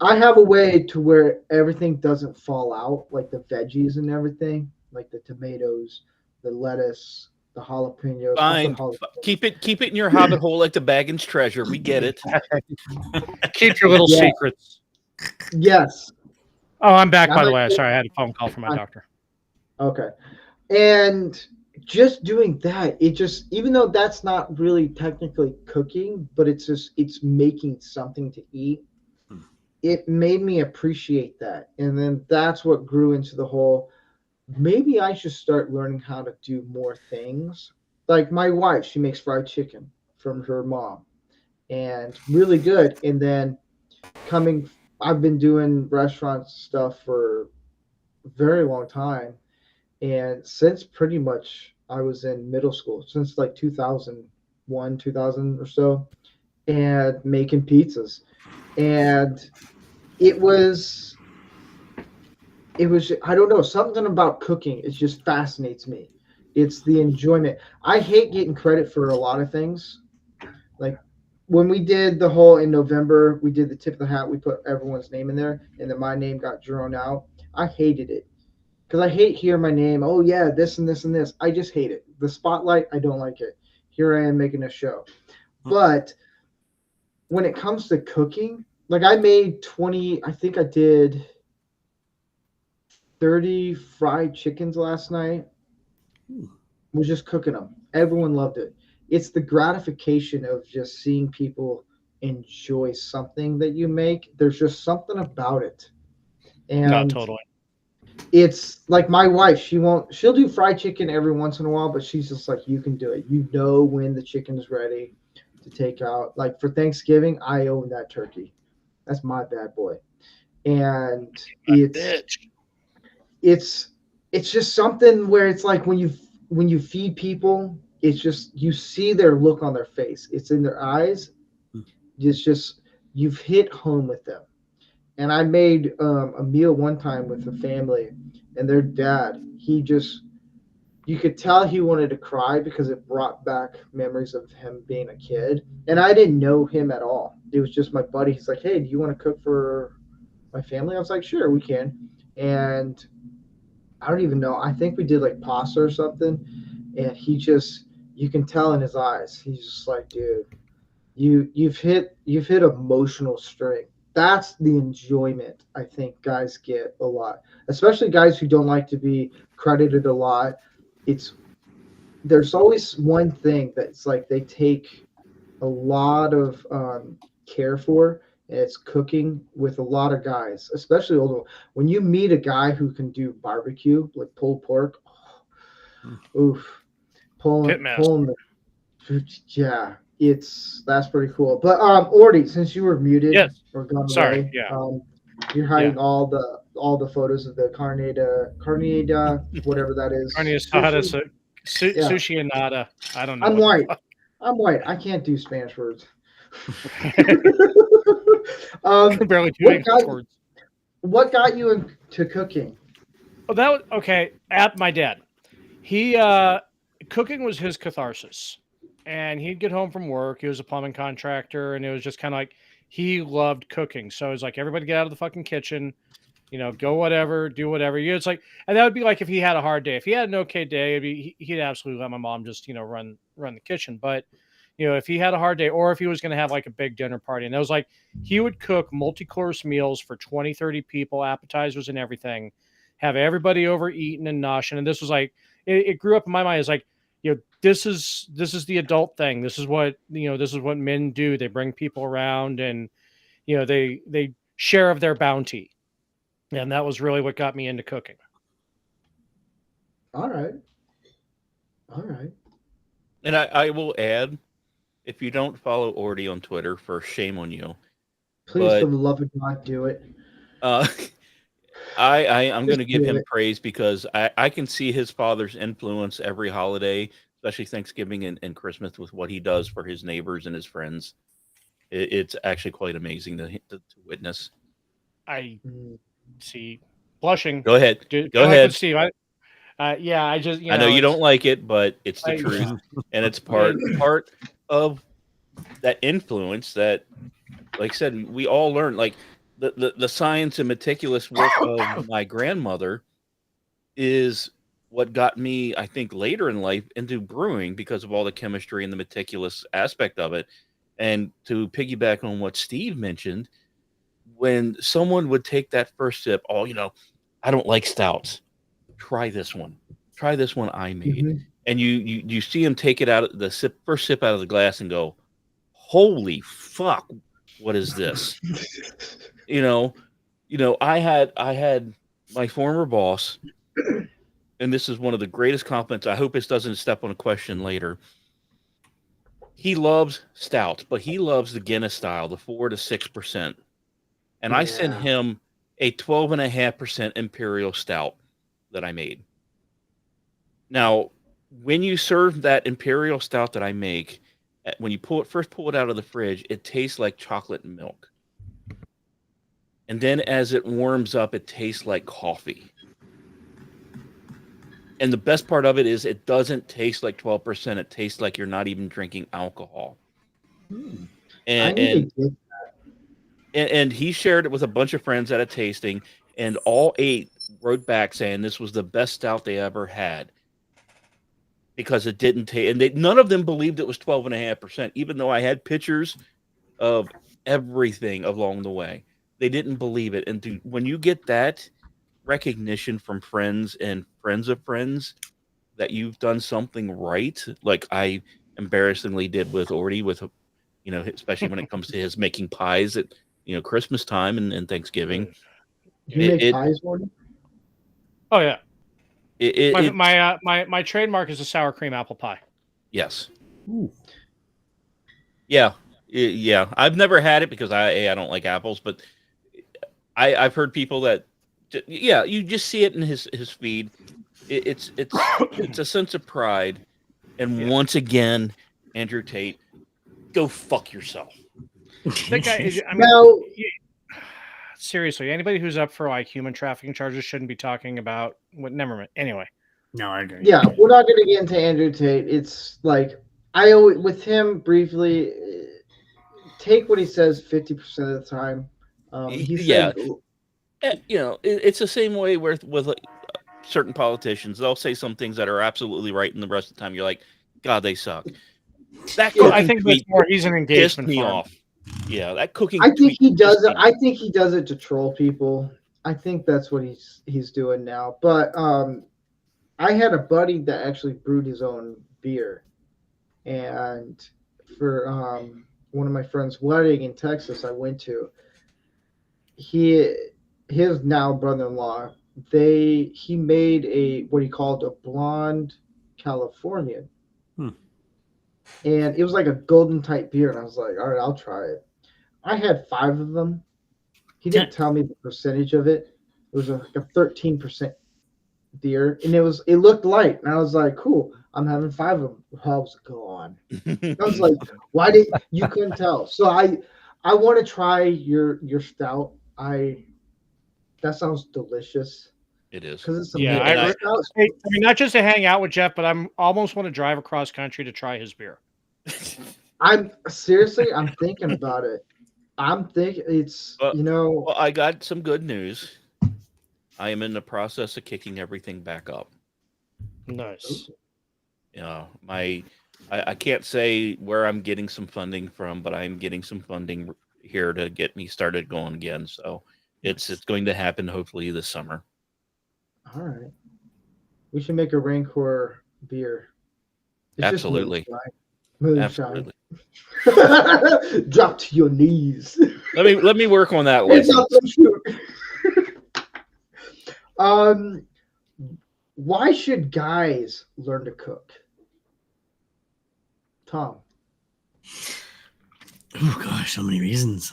I have a way to where everything doesn't fall out, like the veggies and everything, like the tomatoes, the lettuce, the jalapenos. Fine. Keep it in your hobbit hole like the Baggins treasure. We get it. Keep your little secrets. Yes. Oh, I'm back, by the way. Sorry, I had a phone call from my doctor. Okay. And just doing that, even though that's not really technically cooking, but it's making something to eat, it made me appreciate that. And then that's what grew into the whole, maybe I should start learning how to do more things. Like my wife, she makes fried chicken from her mom, and really good. And then I've been doing restaurant stuff for a very long time. And since pretty much I was in middle school, since like 2001, 2000 or so, and making pizzas. And it was it was, I don't know, something about cooking. It just fascinates me. It's the enjoyment. I hate getting credit for a lot of things. Like when we did the whole in November, we did the tip of the hat. We put everyone's name in there, and then my name got drawn out. I hated it because I hate hearing my name. Oh yeah, this and this and this. I just hate it. The spotlight, I don't like it. Here I am making a show, but when it comes to cooking, like I made 20. I think I did 30 fried chickens last night. Was just cooking them. Everyone loved it. It's the gratification of just seeing people enjoy something that you make. There's just something about it. No, And totally. it's like my wife, she'll do fried chicken every once in a while, but she's just like, you can do it. You know when the chicken is ready to take out. Like for Thanksgiving, I own that turkey. That's my bad boy. And Bitch. it's it's just something where it's like when you feed people, it's just you see their look on their face. It's in their eyes. It's just you've hit home with them. And I made a meal one time with a family, and their dad, he just you could tell he wanted to cry because it brought back memories of him being a kid. And I didn't know him at all. It was just my buddy. He's like, "Hey, do you want to cook for my family?" I was like, "Sure, we can." And I don't even know. I think we did like pasta or something, and he just you can tell in his eyes. He's just like, dude, you've hit emotional string. That's the enjoyment I think guys get a lot, especially guys who don't like to be credited a lot. It's there's always one thing that's like they take a lot of care for, and it's cooking with a lot of guys, especially older. When you meet a guy who can do barbecue, like pulled pork, oof, pulling Pitmaster. the, yeah, that's pretty cool. But Orty, since you were muted Yes. or gone Sorry. away, Yeah. you're hiding all the photos of the carnada, whatever that is. Carne asada, Sushi. Yeah, sushi and nada. I don't know I'm what the white. fuck. I'm white. I can't do Spanish words. Can barely do What English got words. what got you into cooking? Oh, that was okay. At my dad, he cooking was his catharsis, and he'd get home from work. He was a plumbing contractor, and it was just kind of like he loved cooking. So it was like everybody get out of the fucking kitchen, go whatever, do whatever. It's like, and that would be like if he had a hard day. If he had an okay day, he'd absolutely let my mom just run the kitchen. But if he had a hard day, or if he was going to have like a big dinner party, and it was like he would cook multi-course meals for 20, 30 people, appetizers and everything, have everybody over eating and noshing. And this was like it grew up in my mind as like, this is the adult thing. This is what men do. They bring people around, and they share of their bounty. And that was really what got me into cooking. All right. All right. And I will add, if you don't follow Ordy on Twitter, first shame on you. Please, But for the love of God, do it. uh, I'm going to Just give do him it. praise because I can see his father's influence every holiday, especially Thanksgiving and Christmas, with what he does for his neighbors and his friends. It's actually quite amazing to witness. I Mm. see blushing. Go ahead. Kind Go of like with ahead. Steve. Yeah, I just I know you it's don't like it, but it's the I, truth, yeah. and it's part of that influence that, like I said, we all learn. Like the science and meticulous work of my grandmother is what got me, I think, later in life into brewing because of all the chemistry and the meticulous aspect of it. And to piggyback on what Steve mentioned, when someone would take that first sip, I don't like stouts. Try this one. Try this one I made. Mhm. And you see him take it out of the first sip out of the glass and go, holy fuck, what is this? you know, I had my former boss, and this is one of the greatest compliments. I hope this doesn't step on a question later. He loves stouts, but he loves the Guinness style, the 4 to 6%. And I sent Yeah. him a 12.5% imperial stout that I made. Now, when you serve that imperial stout that I make, when you first pull it out of the fridge, it tastes like chocolate and milk. And then as it warms up, it tastes like coffee. And the best part of it is it doesn't taste like 12%. It tastes like you're not even drinking alcohol. I And need to and, get and he shared it with a bunch of friends at a tasting, and all 8 wrote back saying this was the best stout they ever had because it didn't taste. And none of them believed it was 12.5%, even though I had pictures of everything along the way. They didn't believe it. And when you get that recognition from friends and friends of friends that you've done something right, like I embarrassingly did with Orty, with especially when it comes to his making pies at Christmas time and Thanksgiving. you It make it pies, Morty? Oh yeah, it, it, it my trademark is a sour cream apple pie. yes, Ooh. yeah, yeah. I've never had it because I don't like apples, but I've heard people that you just see it in his feed. It's a sense of pride, and once again, Andrew Tate, go fuck yourself. That guy is, I mean, Now, seriously, anybody who's up for like human trafficking charges shouldn't be talking about what. Never mind. Anyway, No, I agree. yeah, we're not going to get into Andrew Tate. It's like I always with him briefly. Take what he says 50% of the time. He Yeah, said, it's the same way with certain politicians. They'll say some things that are absolutely right, and the rest of the time you're like, God, they suck. That Yeah. I think that's tweet more he's an pissed engagement me farm. off. Yeah, that cooking. I think tweet he does pissed it. me I off. think he does it to troll people. I think that's what he's doing now. But I had a buddy that actually brewed his own beer, and for one of my friend's wedding in Texas, I went to. His now brother-in-law, he made what he called a blonde Californian, and it was like a golden type beer, and I was like, all right, I'll try it. I had 5 of them. He didn't tell me the percentage of it. It was like a 13% beer, and it looked light, and I was like, cool, I'm having 5 of them. I was gone. I was like, why did you couldn't tell? So I want to try your stout. That sounds delicious It is. because it's a Yeah, milk I stout. mean, not just to hang out with Jeff, but I'm almost want to drive across country to try his beer. I'm thinking about it. I'm thinking it's Well, I got some good news. I am in the process of kicking everything back up. Nice. I can't say where I'm getting some funding from, but I'm getting some funding here to get me started going again. So it's going to happen hopefully this summer. all right. We should make a Rancor beer. It's Absolutely. just moonshine. Absolutely. Drop to your knees. Let me work on that It's license. not so shoot. Why should guys learn to cook? Tom. Oh gosh, so many reasons.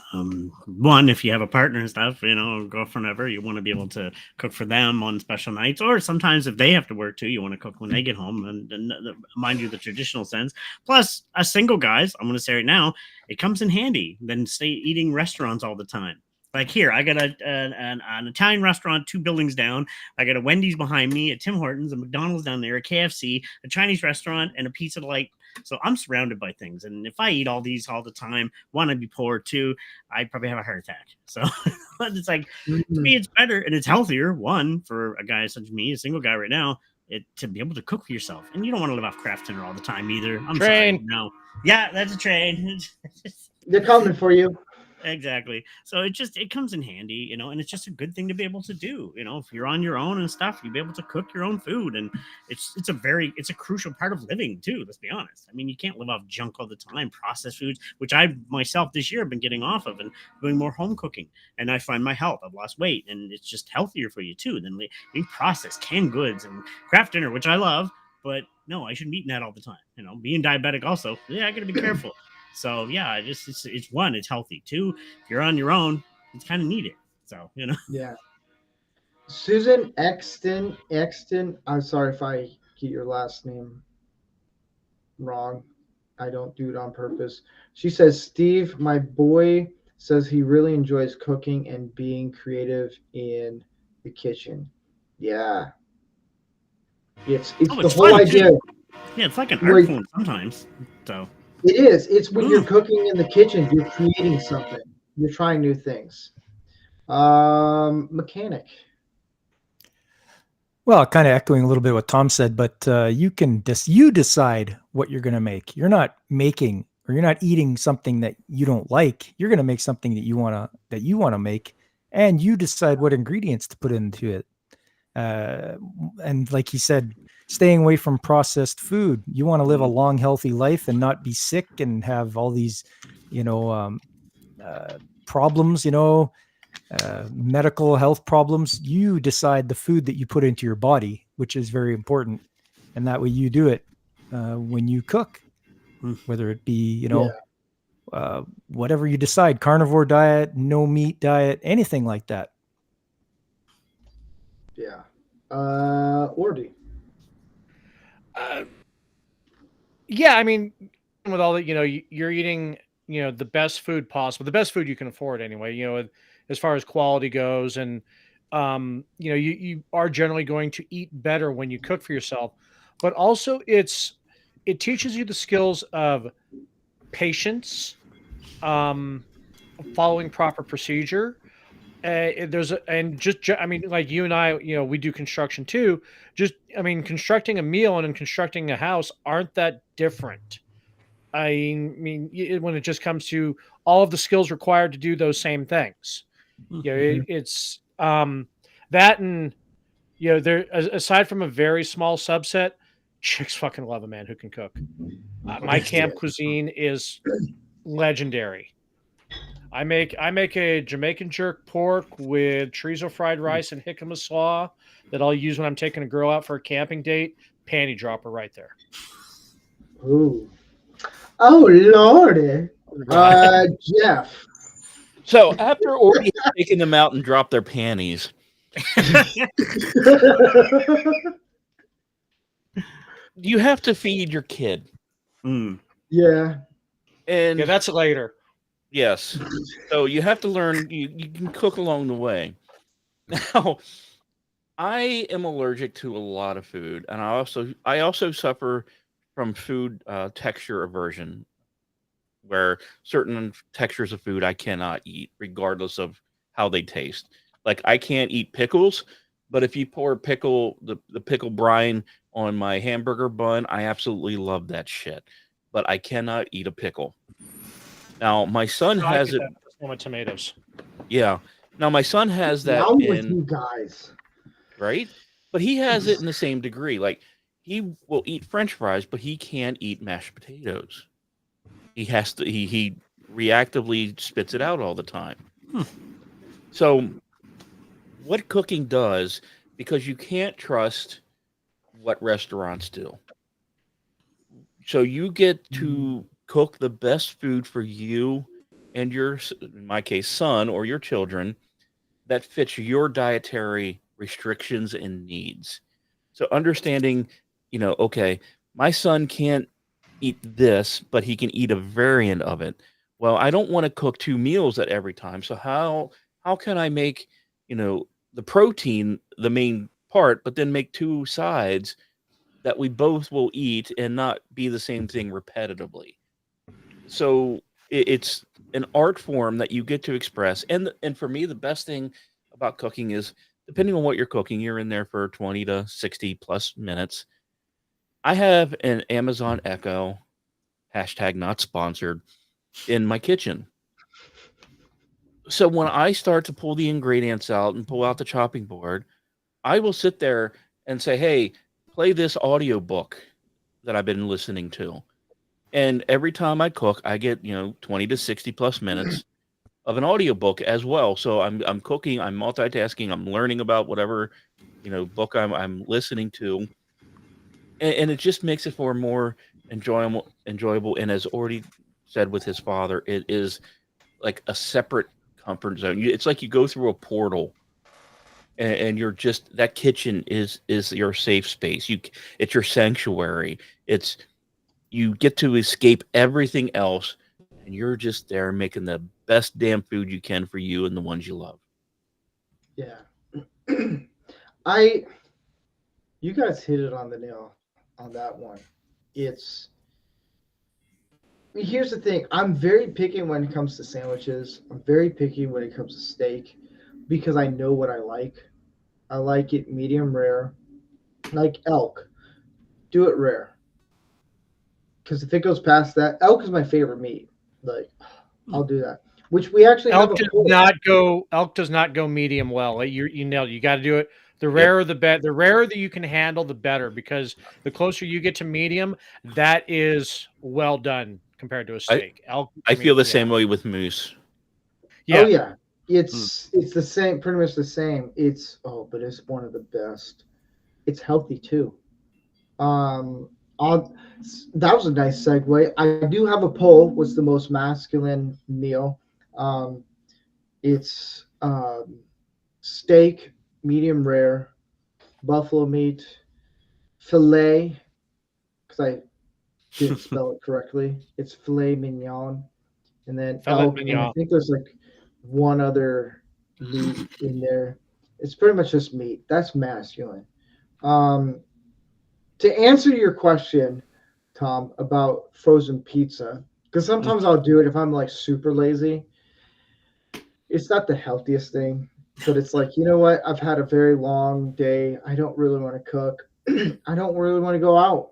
One, if you have a partner and stuff, girlfriend ever, you want to be able to cook for them on special nights, or sometimes if they have to work too, you want to cook when they get home. And mind you, the traditional sense. Plus, as single guys, I'm going to say right now, it comes in handy than stay eating restaurants all the time. Like here, I got an Italian restaurant 2 buildings down. I got a Wendy's behind me, a Tim Hortons, a McDonald's down there, a KFC, a Chinese restaurant, and a Pizza Delight. So I'm surrounded by things. And if I eat all these all the time, one, I'd be poor. 2, I'd probably have a heart attack. So it's like, to me, it's better and it's healthier. 1, for a guy such as me, a single guy right now, to be able to cook for yourself. And you don't want to live off craft dinner all the time either. I'm Train. sorry. No. Yeah, that's a train. They're coming for you. Exactly. So it comes in handy, and it's just a good thing to be able to do. If you're on your own and stuff, you'll be able to cook your own food, and it's a crucial part of living too. Let's be honest. I mean, you can't live off junk all the time, processed foods, which I myself this year have been getting off of and doing more home cooking. And I find my health. I've lost weight, and it's just healthier for you too than being processed canned goods and craft dinner, which I love. But no, I shouldn't be eating that all the time. Being diabetic also, I got to be careful. So yeah, it's 1, it's healthy. 2, if you're on your own, it's kind of needed. So Yeah. Susan Exton. I'm sorry if I get your last name wrong. I don't do it on purpose. She says, Steve, my boy says he really enjoys cooking and being creative in the kitchen. Yeah, it's Oh, the it's whole fun idea. too. Yeah, it's like an art Where form sometimes. So it is. It's when you're mm. cooking in the kitchen, you're creating something. You're trying new things. Mechanic. Well, kind of echoing a little bit what Tom said, but you decide what you're going to make. You're not making or you're not eating something that you don't like. You're going to make something that you want to make, and you decide what ingredients to put into it. And like he said, staying away from processed food. You want to live a long, healthy life and not be sick and have all these, you know, problems. Medical health problems. You decide the food that you put into your body, which is very important, and that way you do it when you cook, whether it be whatever you decide, carnivore diet, no meat diet, anything like that. Yeah. Orby. Yeah, I mean, with all that, you're eating, the best food possible, the best food you can afford anyway, as far as quality goes. And, you are generally going to eat better when you cook for yourself, but also it teaches you the skills of patience, following proper procedure. I mean, like you and I, we do construction too. I mean, constructing a meal and constructing a house aren't that different. I mean, when it just comes to all of the skills required to do those same things, it's that, and there, aside from a very small subset, chicks fucking love a man who can cook. My camp cuisine is legendary. I make a Jamaican jerk pork with chorizo fried rice and jicama slaw that I'll use when I'm taking a girl out for a camping date. Panty dropper right there. Ooh. Oh Lordy. Jeff. So after already taking them out and dropped their panties, you have to feed your kid. Yeah. And yeah, that's later. Yes. So you have to learn, you can cook along the way. Now, I am allergic to a lot of food, and I also suffer from food texture aversion, where certain textures of food I cannot eat, regardless of how they taste. Like I can't eat pickles, but if you pour the pickle brine on my hamburger bun, I absolutely love that shit. But I cannot eat a pickle. Now my son has it. With tomatoes. Yeah. Now my son has that Down with you guys. right, but he has it in the same degree. Like he will eat French fries, but he can't eat mashed potatoes. He has to. He reactively spits it out all the time. So, what cooking does, because you can't trust what restaurants do. So you get to cook the best food for you and your, in my case, son or your children that fits your dietary restrictions and needs. So understanding, okay, my son can't eat this, but he can eat a variant of it. Well, I don't want to cook two meals at every time. So how can I make, the protein the main part, but then make two sides that we both will eat and not be the same thing repetitively. So it's an art form that you get to express. And for me, the best thing about cooking is, depending on what you're cooking, you're in there for 20 to 60 plus minutes. I have an Amazon Echo, hashtag not sponsored, in my kitchen. So when I start to pull the ingredients out and pull out the chopping board, I will sit there and say, hey, play this audiobook that I've been listening to. And every time I cook, I get, 20 to 60 plus minutes of an audiobook as well. So I'm cooking, I'm multitasking, I'm learning about whatever, book I'm listening to. And it just makes it for more enjoyable. And as already said with his father, it is like a separate comfort zone. It's like you go through a portal. And you're just, that kitchen is your safe space. It's your sanctuary. You get to escape everything else and you're just there making the best damn food you can for you and the ones you love. Yeah. You guys hit it on the nail on that one. It's Here's the thing. I'm very picky when it comes to sandwiches. I'm very picky when it comes to steak because I know what I like. I like it medium rare. Like elk, do it rare. Because if it goes past that, elk is my favorite meat. Like, I'll do that. Which we actually have Elk a does poll. not go. Elk does not go medium well. You nailed it. You got to do it. The rarer the better. The rarer that you can handle, the better. Because the closer you get to medium, that is well done compared to a steak. Elk. I feel the same way with moose. Yeah. Oh yeah, it's the same, pretty much the same. But it's one of the best. It's healthy too. Um, I'll, that was a nice segue. I do have a poll. What's the most masculine meal? Um, it's steak, medium rare, buffalo meat, filet, because I didn't spell it correctly. It's filet mignon, and then Filet elk. And I mignon. think there's like one other meat in there. It's pretty much just meat. That's masculine. Um, to answer your question, Tom, about frozen pizza, because sometimes I'll do it if I'm like super lazy. It's not the healthiest thing, but it's like, you know what? I've had a very long day. I don't really want to cook. I don't really want to go out.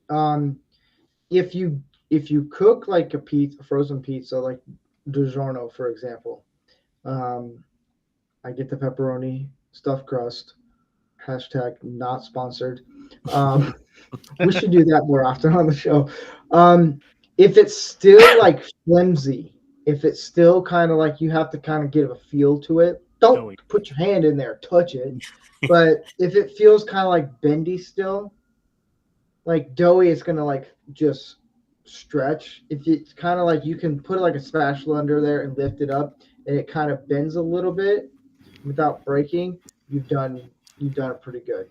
Um, if you cook like a frozen pizza, like DiGiorno, for example, um, I get the pepperoni stuffed crust. Hashtag not sponsored. Um, we should do that more often on the show. If it's still like flimsy, if it's still kind of like you have to kind of give a feel to it, don't put your hand in there, touch it. But if it feels kind of like bendy still, like doughy, it's gonna like just stretch. If it's kind of like you can put like a spatula under there and lift it up, and it kind of bends a little bit without breaking, you've done it pretty good.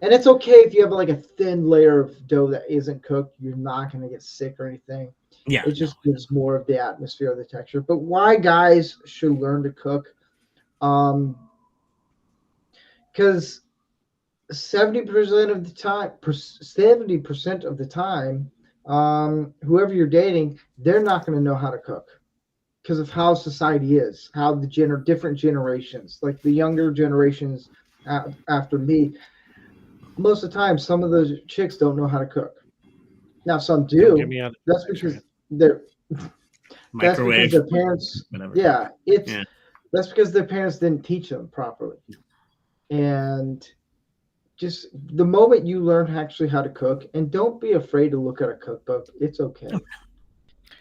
And it's okay if you have like a thin layer of dough that isn't cooked. You're not going to get sick or anything. Yeah. It just gives more of the atmosphere of the texture. But why guys should learn to cook? Because 70% of the time, 70% of the time, whoever you're dating, they're not going to know how to cook because of how society is, how the different generations, like the younger generations after me, most of the time, some of those chicks don't know how to cook. Now, some do. That's because they're microwave. That's because their parents. Whatever. Yeah, that's because their parents didn't teach them properly. And just the moment you learn actually how to cook, and don't be afraid to look at a cookbook. It's okay.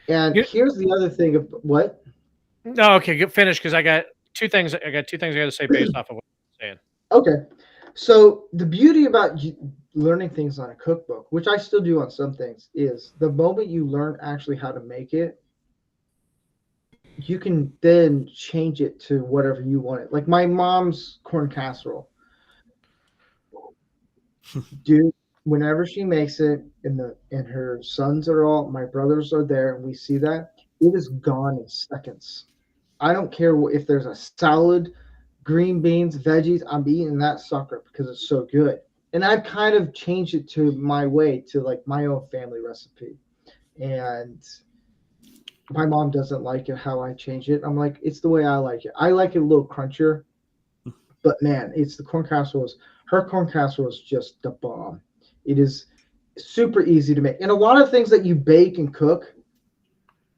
And here's the other thing of what? No, okay, finish because I got two things. I got to say based off of what you're saying. Okay. So the beauty about learning things on a cookbook, which I still do on some things, is the moment you learn actually how to make it, you can then change it to whatever you want it. Like my mom's corn casserole. Dude, whenever she makes it, and her sons are all, my brothers are there, and we see that, it is gone in seconds. I don't care if there's a salad, green beans, veggies, I'm eating that sucker because it's so good. And I've kind of changed it to my way, to like my own family recipe. And my mom doesn't like it how I change it. I'm like, it's the way I like it. I like it a little crunchier. But man, it's the corn casserole. Her corn casserole is just the bomb. It is super easy to make. And a lot of things that you bake and cook,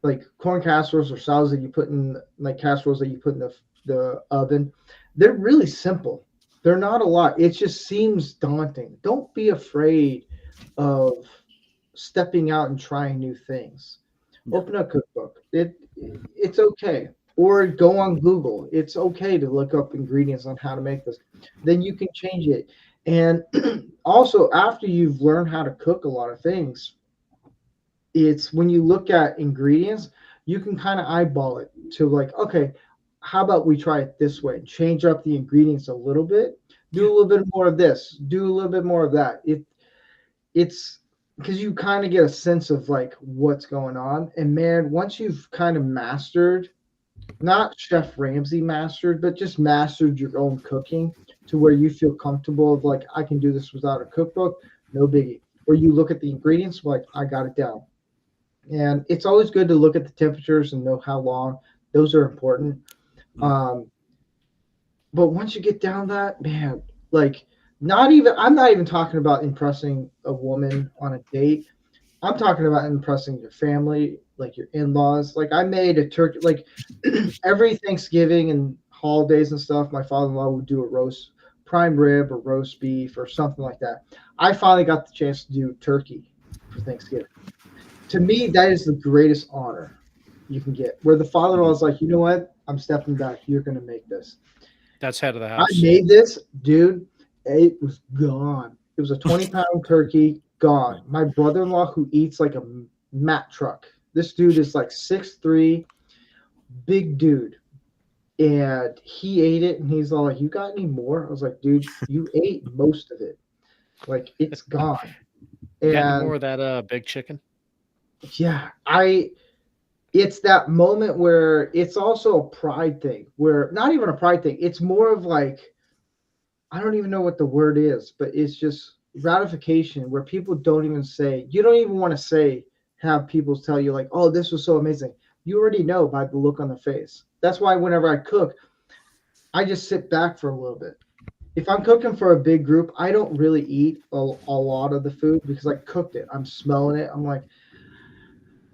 like corn casseroles or salads that you put in, like casseroles that you put in the oven, they're really simple. They're not a lot. It just seems daunting. Don't be afraid of stepping out and trying new things. Open a cookbook. It's okay. Or go on Google. It's okay to look up ingredients on how to make this. Then you can change it. And also, after you've learned how to cook a lot of things, it's when you look at ingredients, you can kind of eyeball it to like, okay, how about we try it this way? Change up the ingredients a little bit. Do a little bit more of this. Do a little bit more of that. It's because you kind of get a sense of like what's going on. And man, once you've kind of mastered, not Chef Ramsay mastered, but just mastered your own cooking to where you feel comfortable of like, I can do this without a cookbook, no biggie. Or you look at the ingredients, like, I got it down. And it's always good to look at the temperatures and know how long. Those are important. Um, but once you get down that, man, like, I'm not even talking about impressing a woman on a date. I'm talking about impressing your family, like your in-laws. Like I made a turkey, like every Thanksgiving and holidays and stuff, my father-in-law would do a roast, prime rib or roast beef or something like that. I finally got the chance to do turkey for Thanksgiving. To me, that is the greatest honor you can get. Where the father-in-law is like, you know what? I'm stepping back. You're going to make this. That's head of the I house. made this, dude. It was gone. It was a 20-pound turkey, gone. My brother-in-law, who eats like a Mack truck. This dude is like 6'3", big dude. And he ate it, and he's all like, you got any more? I was like, dude, you ate most of it. Like, it's gone. Got any And more of that big chicken? yeah, it's that moment where it's also a pride thing, where not even a pride thing. It's more of like, I don't even know what the word is, but it's just gratification where people don't even say, you don't even want to say, have people tell you like, oh, this was so amazing. You already know by the look on their face. That's why whenever I cook, I just sit back for a little bit. If I'm cooking for a big group, I don't really eat a lot of the food because I cooked it. I'm smelling it. I'm like,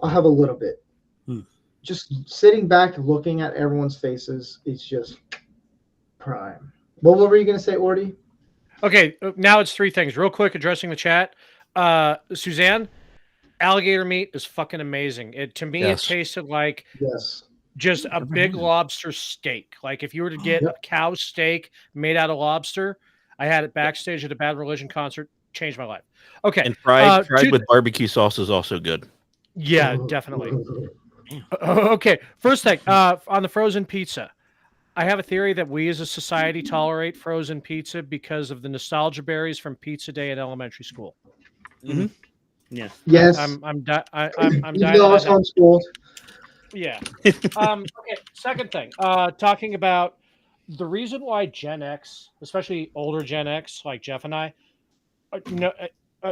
I'll have a little bit. Just sitting back, looking at everyone's faces, it's just prime. What were you going to say, Ordy? Okay, now it's three things. Real quick, addressing the chat. Suzanne, alligator meat is fucking amazing. It to me, Yes. it tasted like Yes. just a big lobster steak. Like if you were to get a cow steak made out of lobster, I had it backstage at a Bad Religion concert. Changed my life. Okay, And fried with barbecue sauce is also good. Yeah, definitely. Okay, first thing on the frozen pizza. I have a theory that we as a society tolerate frozen pizza because of the nostalgia berries from pizza day at elementary school. Mm-hmm. Yeah. Yes. I'm Even dying though I to was have that. homeschooled. Yeah. Okay. Second thing, talking about the reason why Gen X, especially older Gen X like Jeff and I,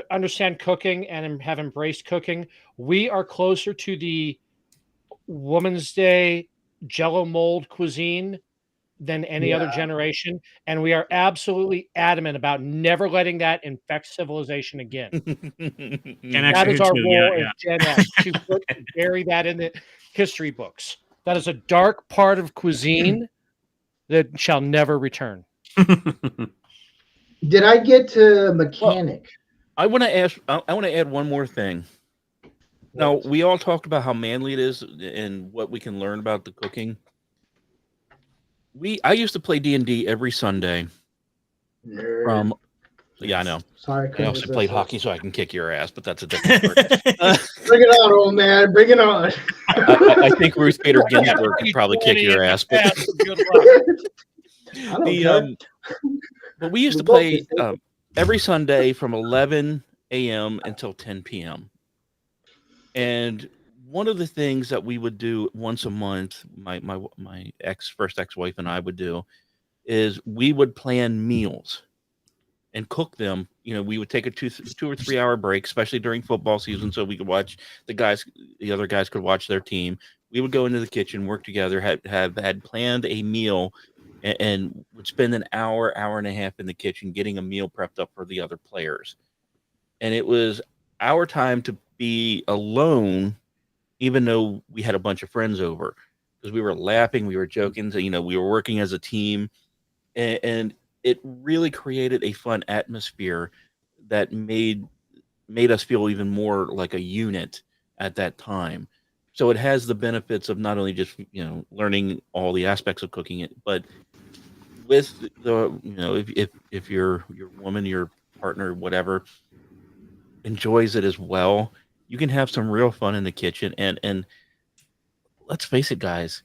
understand cooking and have embraced cooking. We are closer to the Woman's Day Jello mold cuisine than any other generation, and we are absolutely adamant about never letting that infect civilization again. Gen X That is our too. role Yeah, as Gen X to bury that in the history books. That is a dark part of cuisine that shall never return. Did I get to mechanic? I want to ask. I want to add one more thing. Now, we all talked about how manly it is and what we can learn about the cooking. I used to play D&D every Sunday. Nerd. Yeah, I know. Sorry, I also played hockey so I can kick your ass, but that's a different story. Bring it on, old man. Bring it on. I think Ruth Bader Ginsburg could probably kick your ass. But but we used to play every Sunday from 11 a.m. until 10 p.m. And one of the things that we would do once a month, my first ex-wife and I would do, is we would plan meals and cook them. You know, we would take a 2 or 3 hour break, especially during football season, so we could watch the other guys could watch their team. We would go into the kitchen, work together, had planned a meal, and would spend an hour and a half in the kitchen getting a meal prepped up for the other players. And it was our time to be alone, even though we had a bunch of friends over, because we were laughing, we were joking, so, we were working as a team, and it really created a fun atmosphere that made us feel even more like a unit at that time. So it has the benefits of not only just learning all the aspects of cooking it, but with the if your woman, your partner, whatever, enjoys it as well, you can have some real fun in the kitchen. And let's face it, guys,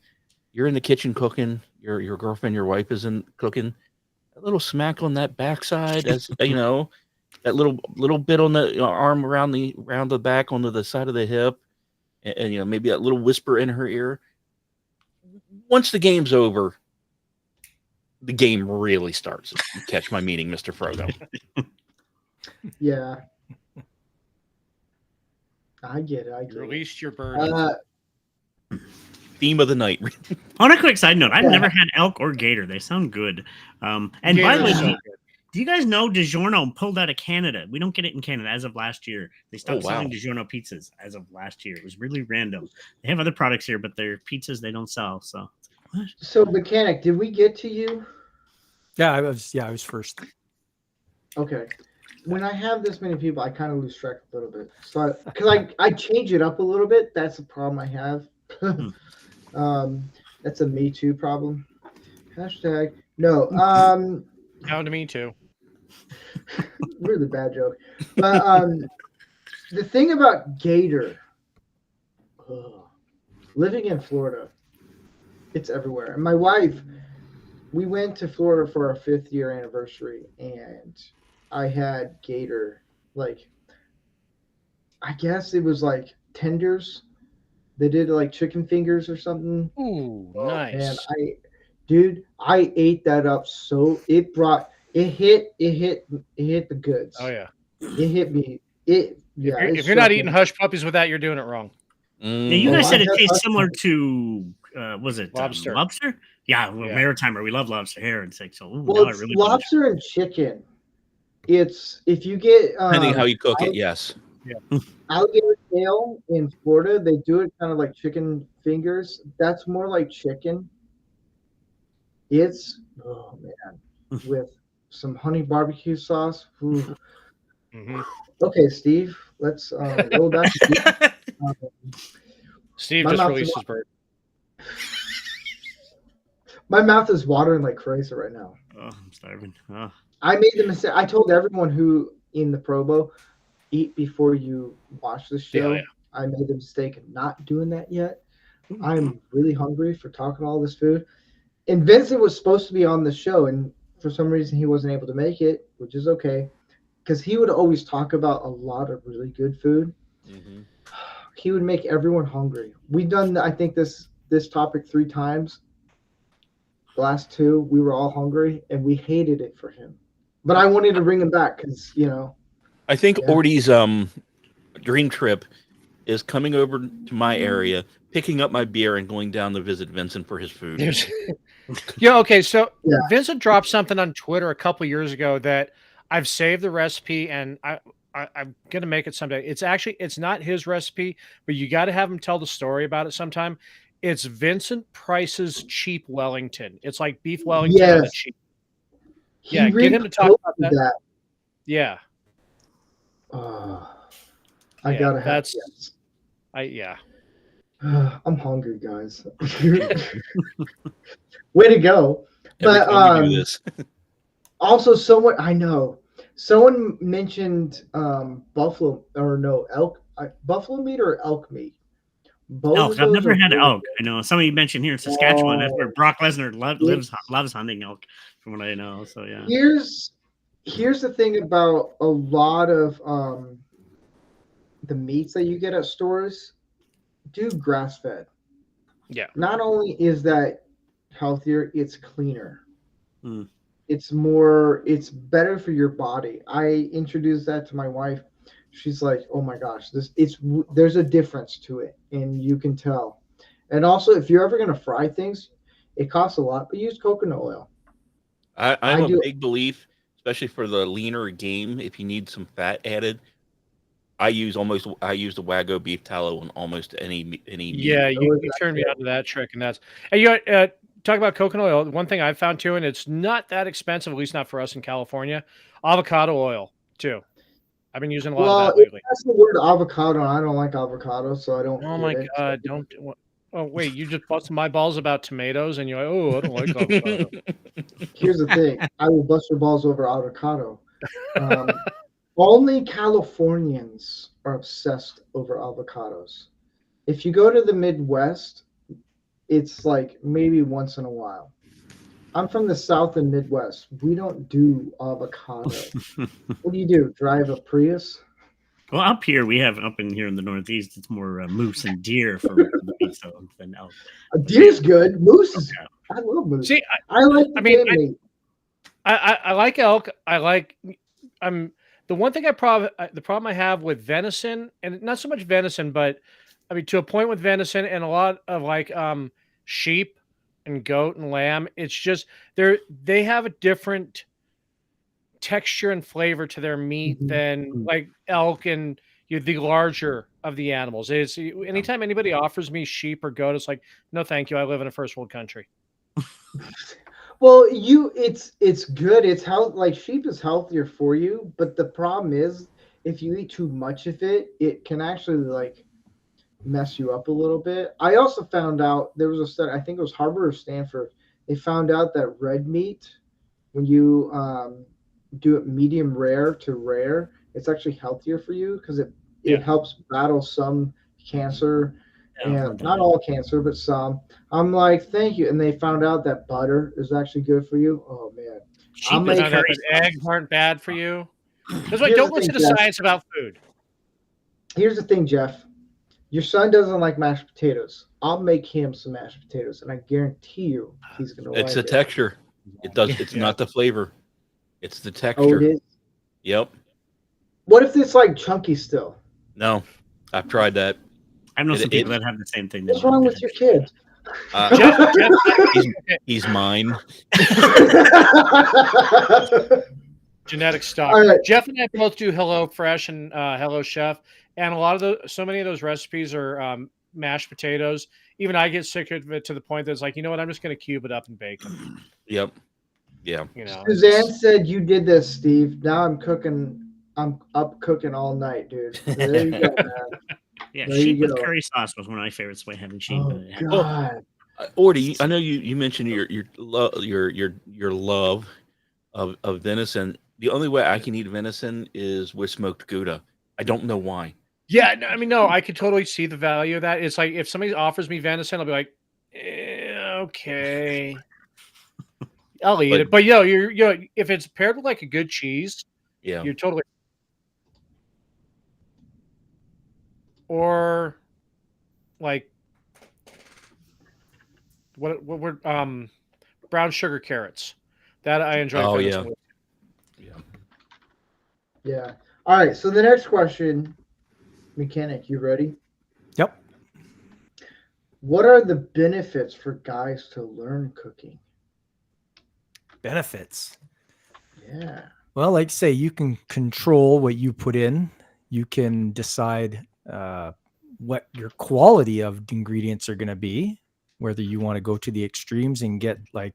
you're in the kitchen cooking, your girlfriend, your wife is in cooking, a little smack on that backside, as that little bit on the arm around the back onto the side of the hip, and maybe that little whisper in her ear. Once the game's over, the game really starts. You catch my meaning, Mr. Frodo. Yeah. I get it. I get Released your burden. Theme of the night. On a quick side note, I've Yeah. never had elk or gator. They sound good. And by the way, Gator's so good. do you guys know DiGiorno pulled out of Canada? We don't get it in Canada as of last year. They stopped Oh, wow. selling DiGiorno pizzas as of last year. It was really random. They have other products here, but their pizzas they don't sell. So what? So, Mechanic, did we get to you? Yeah, I was first. Okay. When I have this many people, I kind of lose track a little bit. So, because I change it up a little bit, that's the problem I have. That's a me too problem. Hashtag no. Down to me too. Really bad joke. But the thing about gator, living in Florida, it's everywhere. And my wife, we went to Florida for our 5th year anniversary, and I had gator, like, I guess it was like tenders. They did like chicken fingers or something. Ooh, Oh, nice. man, I ate that up so it hit the goods. Oh yeah. It hit me. It yeah. If you're not eating hush puppies with that, you're doing it wrong. Yeah, you guys Oh, said I it have tastes hush similar puppies. to was it Lobster. lobster? Yeah, well, Yeah. Maritimer. We love lobster here. It's like so. Ooh, Well, now I it's really want to lobster and chicken. It's if you get Depending how you cook it, yes. alligator tail in Florida, they do it kind of like chicken fingers. That's more like chicken. It's oh man, with some honey barbecue sauce. Ooh. Mhm. Okay, Steve, let's roll back. Steve My just mouth released is his bird. My mouth is watering like crazy right now. Oh, I'm starving. Oh. I made the mistake. I told everyone who in the Probo, eat before you watch the show. Yeah. I made the mistake of not doing that yet. I'm really hungry for talking all this food. And Vincent was supposed to be on the show, and for some reason he wasn't able to make it, which is okay, because he would always talk about a lot of really good food. Mhm. He would make everyone hungry. We've done, I think, this topic 3 times. The last 2, we were all hungry, and we hated it for him. But I wanted to bring him back because, I think Yeah. Orty's dream trip is coming over to my area, picking up my beer, and going down to visit Vincent for his food. Yeah. Okay. So Yeah. Vincent dropped something on Twitter a couple years ago that I've saved the recipe, and I'm gonna make it someday. It's not his recipe, but you got to have him tell the story about it sometime. It's Vincent Price's cheap Wellington. It's like beef Wellington on the Yes. cheap. he Yeah, get him to talk about reposted that. Yeah. I Yeah, gotta have that's- yes. Yeah. I'm hungry, guys. Way to go. Every But time we do this. also someone mentioned buffalo or no elk buffalo meat or elk meat. Both Elk. of I've those never are had really elk. good. I know somebody mentioned here in Saskatchewan. That's where Oh. Brock Lesnar loves hunting elk, from what I know. So yeah. Here's the thing about a lot of the meats that you get at stores. Do grass fed. Yeah. Not only is that healthier, it's cleaner. Mm. It's better for your body. I introduced that to my wife. She's like, "Oh my gosh, there's a difference to it, and you can tell." And also, if you're ever gonna fry things, it costs a lot, but use coconut oil. I'm I a do- big belief, especially for the leaner game, if you need some fat added, I use the Wagyu beef tallow on almost any meat. Yeah, you turned me on to that trick, and that's. And talk about coconut oil. One thing I've found too, and it's not that expensive, at least not for us in California. Avocado oil too. I've been using a lot of that lately. That's the word avocado, and I don't like avocado, so I don't. Oh get my it. god! Don't. Oh wait, you just busted my balls about tomatoes, and you're like, oh, I don't like avocado. Here's the thing: I will bust your balls over avocado. Only Californians are obsessed over avocados. If you go to the Midwest, it's like maybe once in a while. I'm from the South and Midwest. We don't do avocado. What do? Drive a Prius? Well, up here up in here in the Northeast, it's more moose and deer for meat than elk. A deer's good. Moose is. I love moose. See, I like the game meat. I like elk. I like. The one thing the problem I have with venison, and not so much venison, but I mean to a point with venison and a lot of like sheep and goat and lamb. It's just they have a different texture and flavor to their meat than like elk and the larger of the animals. It's anytime anybody offers me sheep or goat, it's like, no, thank you. I live in a first world country. Well, it's good. It's like sheep is healthier for you, but the problem is if you eat too much of it, it can actually like mess you up a little bit. I also found out there was a study, I think it was Harvard or Stanford. They found out that red meat, when you do it medium rare to rare, it's actually healthier for you because it helps battle some cancer. And not all cancer, but some. I'm like, thank you. And they found out that butter is actually good for you. Oh man, eggs aren't bad for you. That's why don't listen to science about food. Here's the thing, Jeff. Your son doesn't like mashed potatoes. I'll make him some mashed potatoes, and I guarantee you he's gonna like it. It's the texture. It does. It's not the flavor. It's the texture. Oh, it is? Yep. What if it's like chunky still? No, I've tried that. I know some people that have the same thing. What's wrong with your kids? He's mine. Genetic stock. Right. Jeff and I both do Hello Fresh and Hello Chef, and so many of those recipes are mashed potatoes. Even I get sick of it to the point that it's like, you know what? I'm just going to cube it up and bake them. Yep. Yeah. You know, Suzanne said you did this, Steve. Now I'm cooking. I'm up cooking all night, dude. So there you go, man. Yeah, sheep with curry sauce was one of my favorites. Way having sheep. Oh, God. Orty, I know you mentioned your love of venison. The only way I can eat venison is with smoked Gouda. I don't know why. Yeah, I mean, no, I could totally see the value of that. It's like if somebody offers me venison, I'll be like, okay, I'll eat it. But you're if it's paired with like a good cheese, you're totally. Or like what were brown sugar carrots that I enjoy. Oh yeah. All right. So the next question, Mechanic, you ready? Yep. What are the benefits for guys to learn cooking? Benefits. Yeah. Well, like say, you can control what you put in. You can decide what your quality of ingredients are going to be, whether you want to go to the extremes and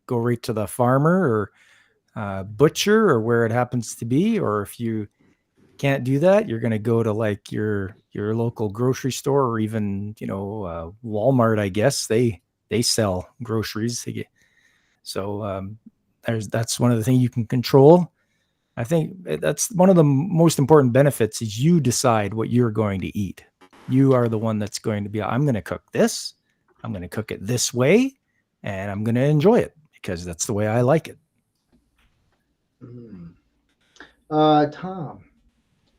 go right to the farmer or butcher or where it happens to be, or if you can't do that, you're going to go to like your local grocery store or even Walmart. I guess they sell groceries. So that's one of the things you can control. I think that's one of the most important benefits is you decide what you're going to eat. You are the one that's going to be, I'm going to cook this. I'm going to cook it this way, and I'm going to enjoy it because that's the way I like it. Tom.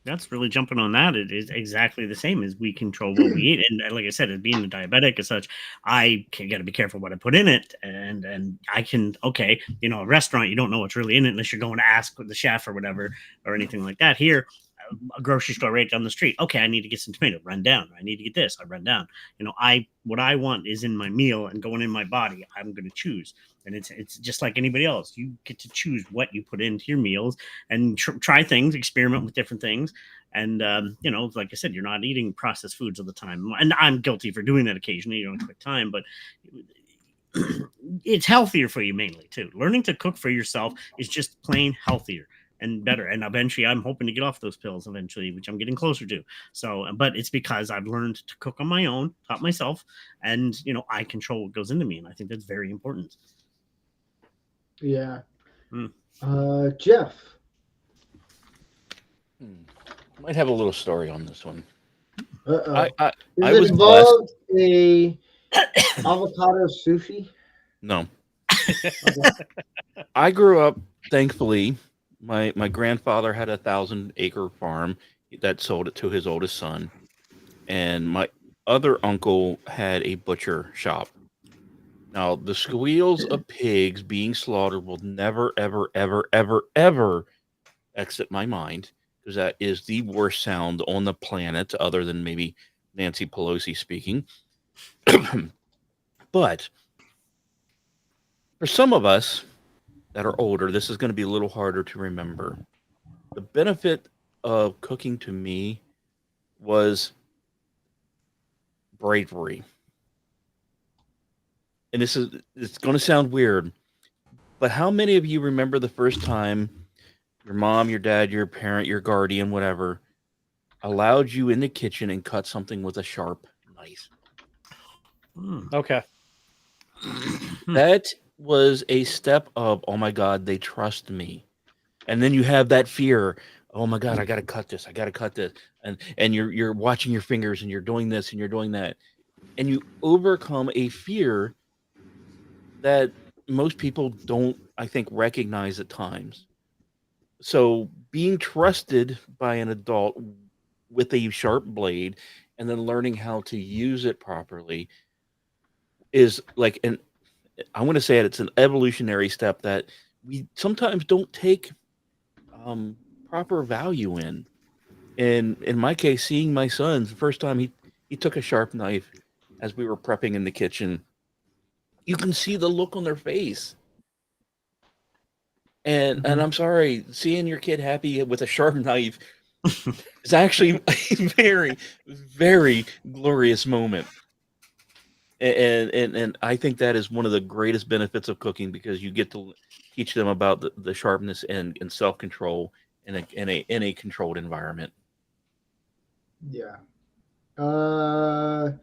That's really jumping on that. It is exactly the same as we control what we eat. And like I said, as being a diabetic as such, I got to be careful what I put in it. And I can, a restaurant, you don't know what's really in it unless you're going to ask the chef or whatever, or anything like that. Here, a grocery store right down the street. Okay, I need to get some tomato. Run down. I need to get this. I run down. What I want is in my meal and going in my body. I'm going to choose. And it's just like anybody else. You get to choose what you put into your meals and try things, experiment with different things. And, like I said, you're not eating processed foods all the time. And I'm guilty for doing that occasionally, quick time. But it's healthier for you mainly, too. Learning to cook for yourself is just plain healthier and better. And eventually I'm hoping to get off those pills eventually, which I'm getting closer to. So, but it's because I've learned to cook on my own, taught myself, and, I control what goes into me. And I think that's very important. Yeah. Jeff. Might have a little story on this one. I was involved a avocado sushi? No. I grew up, thankfully, my grandfather had a 1,000-acre farm that sold it to his oldest son, and my other uncle had a butcher shop. Now, the squeals of pigs being slaughtered will never, ever, ever, ever, ever exit my mind because that is the worst sound on the planet, other than maybe Nancy Pelosi speaking. But for some of us that are older, this is going to be a little harder to remember. The benefit of cooking to me was bravery. And it's going to sound weird, but how many of you remember the first time your mom, your dad, your parent, your guardian, whatever, allowed you in the kitchen and cut something with a sharp knife? Okay. That was a step of, oh my God, they trust me. And then you have that fear, oh my God, I got to cut this. I got to cut this. And you're watching your fingers and you're doing this and you're doing that. And you overcome a fear that most people don't, I think, recognize at times. So being trusted by an adult with a sharp blade and then learning how to use it properly is like I want to say it's an evolutionary step that we sometimes don't take proper value in. And in my case, seeing my sons, the first time he took a sharp knife as we were prepping in the kitchen, you can see the look on their face. And I'm sorry, seeing your kid happy with a sharp knife is actually a very, very glorious moment. And I think that is one of the greatest benefits of cooking because you get to teach them about the sharpness and self control in a controlled environment. Yeah. 40.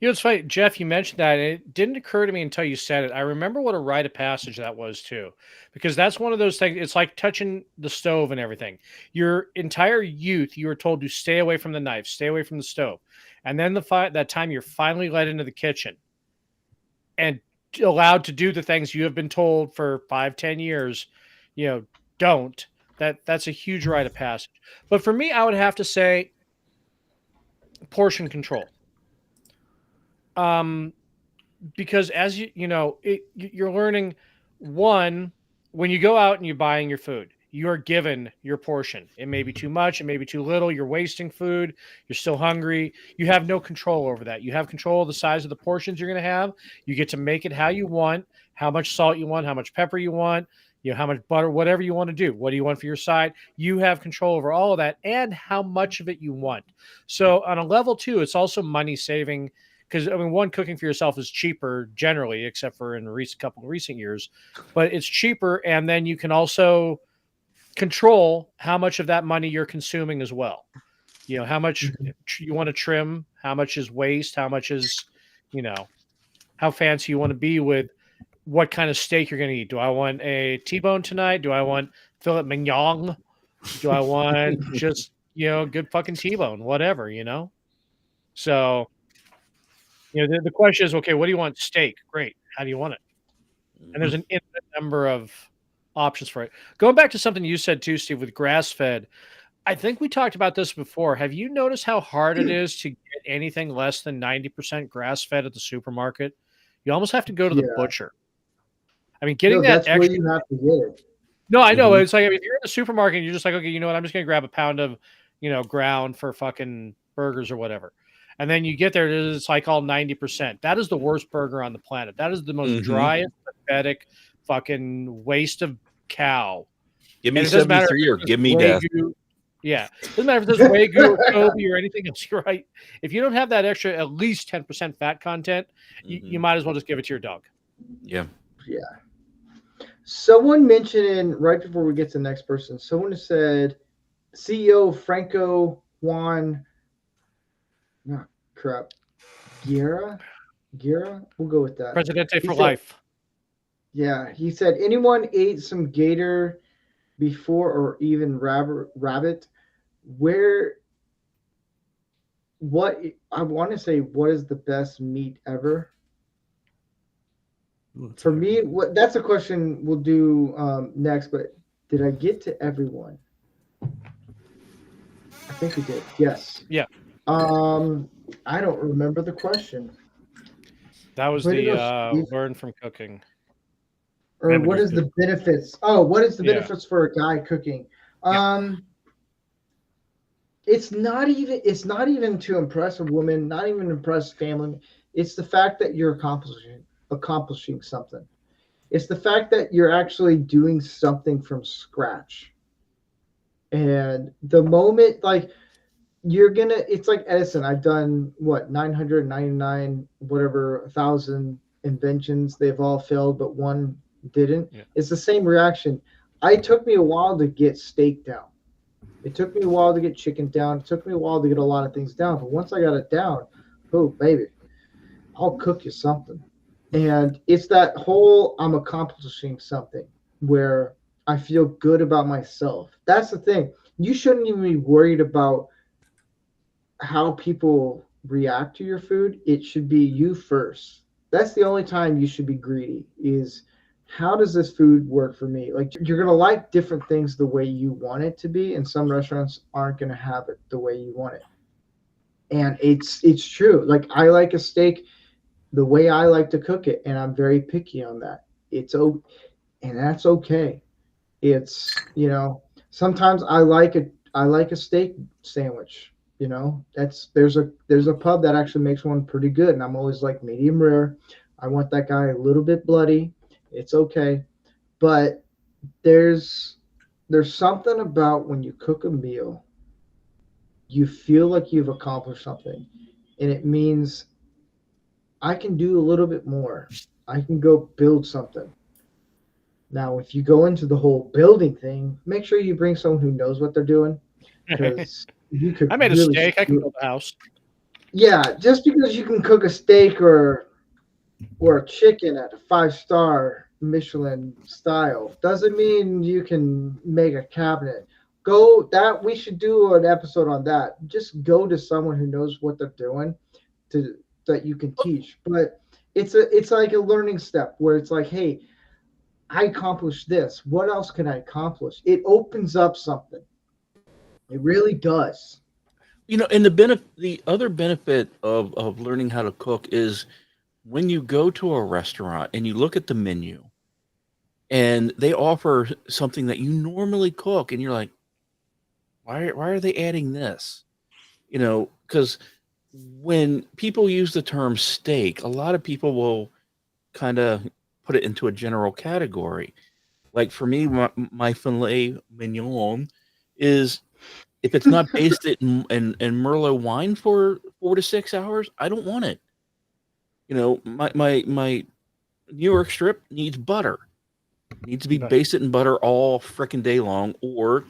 You know, it's funny, Jeff, you mentioned that. And it didn't occur to me until you said it. I remember what a rite of passage that was, too, because that's one of those things. It's like touching the stove and everything. Your entire youth, you were told to stay away from the knife, stay away from the stove. And then that time you're finally let into the kitchen and allowed to do the things you have been told for 5-10 years, don't. That's a huge rite of passage. But for me, I would have to say portion control. Because as you're learning, one, when you go out and you're buying your food, you are given your portion. It may be too much, it may be too little. You're wasting food. You're still hungry. You have no control over that. You have control of the size of the portions you're going to have. You get to make it how you want, how much salt you want, how much pepper you want, how much butter, whatever you want to do. What do you want for your side? You have control over all of that and how much of it you want. So on a level 2, it's also money saving. Because, one, cooking for yourself is cheaper generally, except for in a couple of recent years. But it's cheaper, and then you can also control how much of that money you're consuming as well. How much you want to trim, how much is waste, how much is, how fancy you want to be with what kind of steak you're going to eat. Do I want a T-bone tonight? Do I want filet mignon? Do I want just, good fucking T-bone? Whatever, So... the question is, okay, what do you want? Steak. Great. How do you want it? And there's an infinite number of options for it. Going back to something you said too, Steve, with grass-fed, I think we talked about this before. Have you noticed how hard it is to get anything less than 90% grass-fed at the supermarket? You almost have to go to the butcher. Getting that that's extra... where you have to get it. No, I know. It's like, if you're in the supermarket and you're just like, okay, you know what? I'm just going to grab a pound of, ground for fucking burgers or whatever. And then you get there, it's like all 90%. That is the worst burger on the planet. That is the most driest, pathetic fucking waste of cow. Give me 73 or give me death. Yeah. Doesn't matter if there's Wagyu or Kobe or anything else. You're right. If you don't have that extra, at least 10% fat content, you might as well just give it to your dog. Yeah. Yeah. Someone mentioned, right before we get to the next person, someone said CEO Franco Juan... No, crap. Guerra? We'll go with that. Presidente for life. Yeah, he said, anyone ate some gator before or even rabbit? I want to say, what is the best meat ever? That's For fair. me, that's a question we'll do next. But did I get to everyone? I think we did. Yes. Yeah. I don't remember the question. That was Way to the go, Steve. learn from cooking. Or what is the benefits? Oh, what is the Yeah. benefits for a guy cooking? Yeah. It's not even to impress a woman, not even impress family. It's the fact that you're accomplishing something. It's the fact that you're actually doing something from scratch. And the moment, like, it's like Edison. I've done what, 999 whatever thousand inventions. They've all failed, but one didn't. Yeah. It's the same reaction. It took me a while to get steak down. It took me a while to get chicken down. It took me a while to get a lot of things down. But once I got it down, oh baby, I'll cook you something. And it's that whole I'm accomplishing something where I feel good about myself. That's the thing. You shouldn't even be worried about how people react to your food. It should be you first. That's the only time you should be greedy, is how does this food work for me? Like, you're going to like different things the way you want it to be, and some restaurants aren't going to have it the way you want it. And it's true. Like, I like a steak the way I like to cook it, and I'm very picky on that. And that's okay. It's, sometimes I like a steak sandwich. There's a pub that actually makes one pretty good, and I'm always like medium rare. I want that guy a little bit bloody. It's okay. But there's something about when you cook a meal, you feel like you've accomplished something, and it means I can do a little bit more. I can go build something. Now, if you go into the whole building thing, make sure you bring someone who knows what they're doing, because you could I made a really steak. I can build a house. Yeah, just because you can cook a steak or a chicken at a 5-star Michelin style doesn't mean you can make a cabinet. We should do an episode on that. Just go to someone who knows what they're doing that you can teach. But it's like a learning step where it's like, hey, I accomplished this. What else can I accomplish? It opens up something. It really does. And the other benefit of learning how to cook is when you go to a restaurant and you look at the menu and they offer something that you normally cook and you're like, why are they adding this? Because when people use the term steak, a lot of people will kind of put it into a general category. Like for me, my filet mignon is, if it's not based in Merlot wine for 4 to 6 hours, I don't want it. My New York strip needs butter. It needs to be basted in butter all frickin' day long, or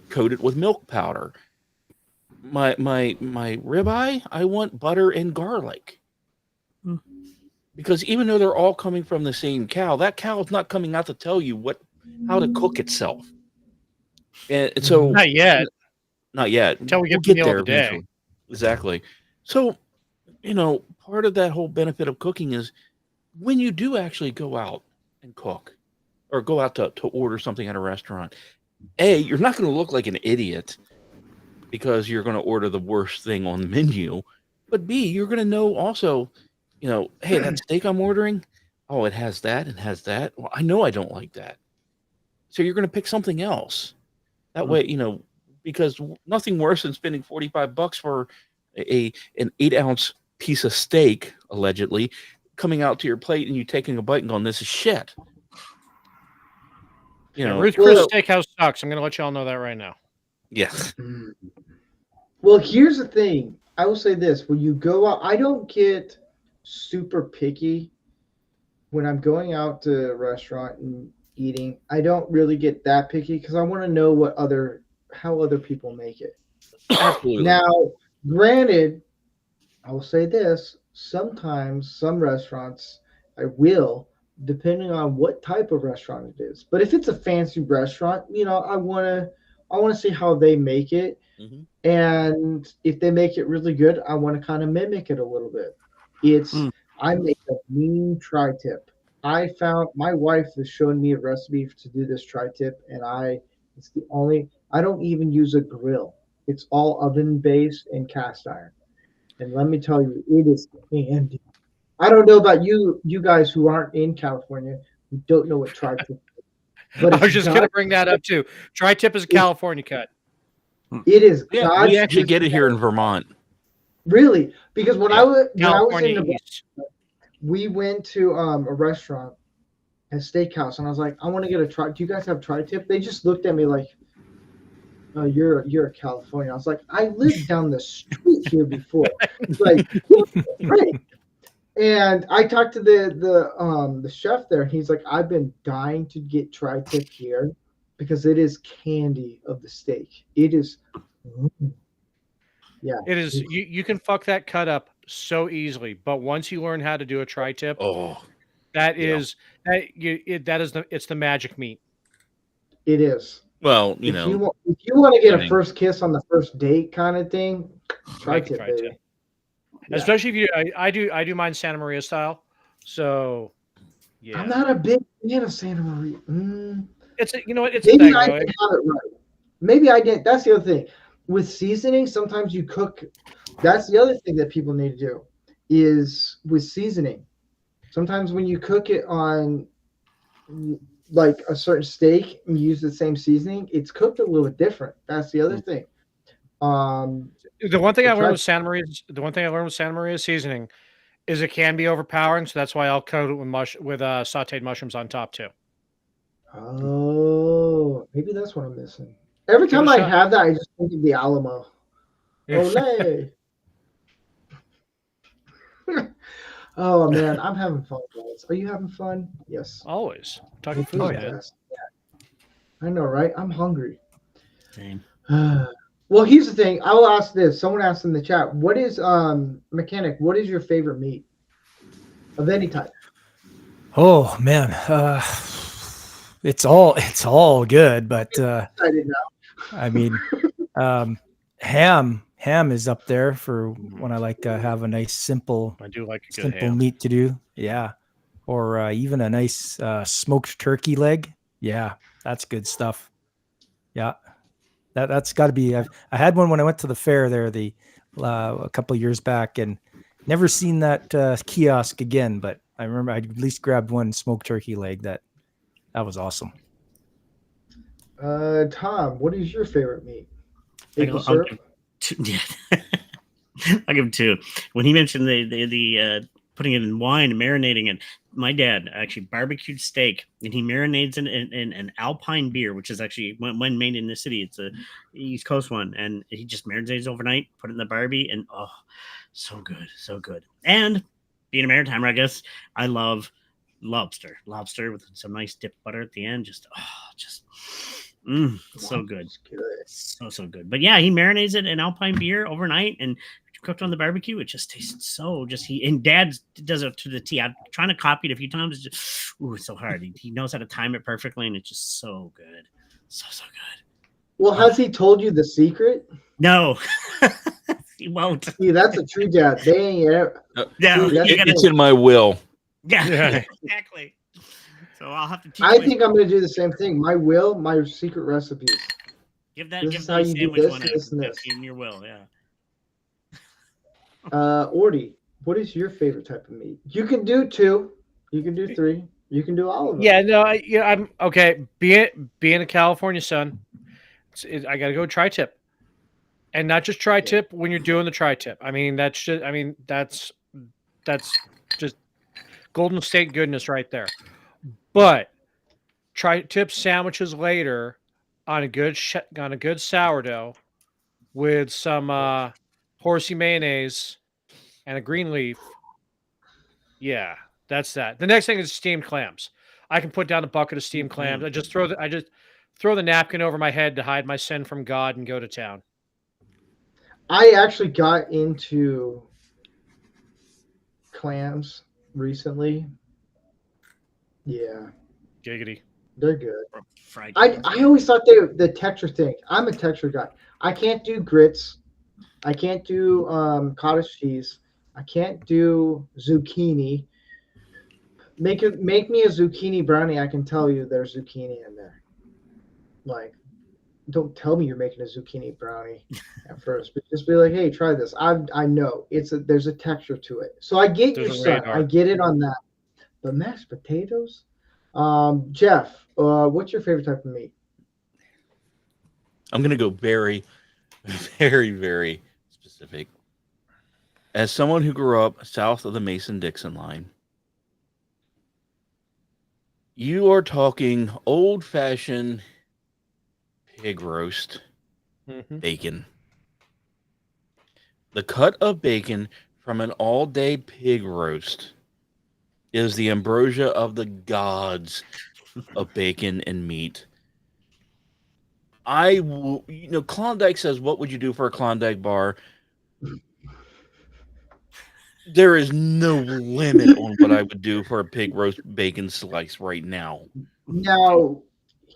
coated with milk powder. My ribeye, I want butter and garlic. Because even though they're all coming from the same cow, that cow is not coming out to tell you how to cook itself. And so Not yet. Not yet. Until we get We'll the get meal there of the day. eventually. Exactly. So, part of that whole benefit of cooking is when you do actually go out and cook or go out to order something at a restaurant, A, you're not going to look like an idiot because you're going to order the worst thing on the menu. But B, you're going to know also, hey, that steak I'm ordering, oh, it has that and has that. Well, I know I don't like that. So you're going to pick something else. That way, because nothing worse than spending $45 for an 8-ounce piece of steak, allegedly, coming out to your plate and you taking a bite and going, "This is shit." Ruth Chris Steakhouse sucks. I'm going to let y'all know that right now. Yes. Well, here's the thing. I will say this: when you go out, I don't get super picky when I'm going out to a restaurant and eating. I don't really get that picky because I want to know how other people make it. Absolutely. Now, granted, I will say this: sometimes some restaurants I will, depending on what type of restaurant it is. But if it's a fancy restaurant, I want to see how they make it. Mm-hmm. And if they make it really good, I want to kind of mimic it a little bit. I make a mean tri-tip. I found my wife was showing me a recipe to do this tri-tip, and it's the only. I don't even use a grill. It's all oven based and cast iron. And let me tell you, it is handy. I don't know about you guys who aren't in California, who don't know what tri-tip is, but I it's was just going to God. bring that up too. Tri-tip is a California cut. It is Yeah, God's we actually gift get to it here in man. Vermont. Really, because when Yeah. I was California in East. we went to a restaurant, a steakhouse, and I was like, I want to get a try. Do you guys have tri-tip? They just looked at me like, oh, you're a California. I was like, I lived down the street here before. Like, great. And I talked to the chef there. He's like, I've been dying to get tri-tip here because it is candy of the steak. It is, yeah. It is you can fuck that cut up so easily, but once you learn how to do a tri-tip, Oh, that yeah. is it's the magic meat. It is. Well, If you want to get a I first kiss on the first date kind of thing, Make tri-tip, a tri-tip. baby. Yeah. Especially if you I do mine Santa Maria style. So yeah. I'm not a big fan of Santa Maria. It's you know what, it's a Maybe thing. I Though. didn't have it right. Maybe I didn't. That's the other thing. With seasoning, sometimes you cook. That's the other thing that people need to do is with seasoning. Sometimes when you cook it on like a certain steak and you use the same seasoning, it's cooked a little bit different. That's the other thing. The one thing I learned tri- with Santa Maria seasoning is it can be overpowering, so that's why I'll coat it with sautéed mushrooms on top too. Oh, maybe that's what I'm missing. Every Give it time a I shot. have that, I just think of the Alamo. Olay. Oh man, I'm having fun, guys. Are you having fun? Yes. Always talking food, Oh, yeah. man. Yes. I know, right? I'm hungry. Same. Well, here's the thing. I will ask this. Someone asked in the chat, what is mechanic, what is your favorite meat? Of any type. Oh man, it's all good, but I didn't know. I mean, ham is up there for when I like to have a nice simple I do like a good simple ham. meat to do. Yeah, or even a nice smoked turkey leg. Yeah, that's good stuff. Yeah, that's got to be. I had one when I went to the fair there a couple of years back, and never seen that kiosk again. But I remember I at least grabbed one smoked turkey leg. That was awesome. Tom, what is your favorite meat? Maple I'll syrup? give I'll give him two. When he mentioned the putting it in wine and marinating it, my dad actually barbecued steak and he marinates it in an Alpine beer, which is actually when made in the city. It's a East Coast one, and he just marinates overnight, put it in the Barbie, and oh, so good, so good. And being a maritimer, I guess I love lobster with some nice dip butter at the end. So good. So good. But yeah, he marinates it in Alpine beer overnight and cooked on the barbecue. It just tasted so and Dad does it to the T. I'm trying to copy it a few times. It's just, it's so hard. He knows how to time it perfectly, and it's just so good. So good. Well, has he told you the secret? No. He won't. See, that's a true dad. They ain't ever. No, it's in my will. Yeah, exactly. So I'll have to teach I think I'm going to do the same thing. My secret recipes. give that This give is the how you do sandwich this, one this, and out. this. In your will, yeah. Ordy, what is your favorite type of meat? You can do 2. You can do 3. You can do all of them. Yeah, no, I'm okay. Being a California son, I got to go tri-tip, and not just tri-tip when you're doing the tri-tip. I mean, that's just Golden State goodness right there. But tri-tip sandwiches later on a good sourdough with some horsey mayonnaise and a green leaf. Yeah, that's that. The next thing is steamed clams. I can put down a bucket of steamed clams. I just throw the napkin over my head to hide my sin from God and go to town. I actually got into clams recently. Yeah. Giggity. They're good. Fried. I always thought they were the texture thing. I'm a texture guy. I can't do grits. I can't do cottage cheese. I can't do zucchini. Make me a zucchini brownie. I can tell you there's zucchini in there. Like, don't tell me you're making a zucchini brownie at first, but just be like, hey, try this. I know there's a texture to it. So I get There's your a son. radar. I get it on that. But mashed potatoes? Jeff, what's your favorite type of meat? I'm gonna go very, very, very specific. As someone who grew up south of the Mason-Dixon line, you are talking old-fashioned pig roast Mhm. bacon. The cut of bacon from an all-day pig roast is the ambrosia of the gods of bacon and meat. Klondike says, what would you do for a Klondike bar? There is no limit on what I would do for a pig roast bacon slice right now. Now,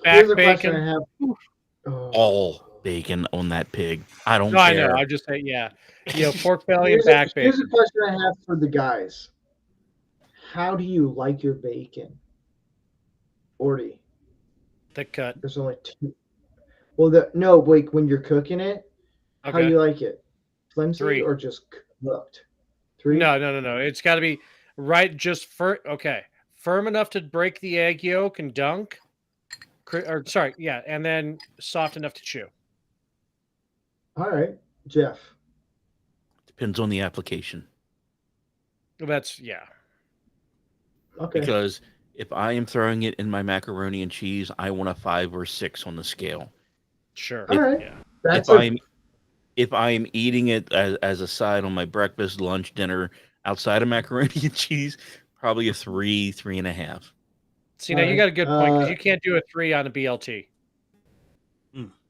here's Back a question bacon. I have. Oh. All bacon on that pig. I don't No, I care. know. I just say, yeah. Pork belly and back Here's a bacon. question I have for the guys. How do you like your bacon? Orty. Thick cut. There's only two. Well, no, wait. When you're cooking it, how do Okay. you like it? Flimsy 3. or just cooked? 3. No. It's got to be right. Just firm enough to break the egg yolk and dunk. And then soft enough to chew. All right, Jeff. Depends on the application. That's yeah. Okay. Because if I am throwing it in my macaroni and cheese, I want a 5 or 6 on the scale. Sure. All right. Yeah. If I am eating it as a side on my breakfast, lunch, dinner outside of macaroni and cheese, probably a 3.5. See, now you got a good point because you can't do a 3 on a BLT.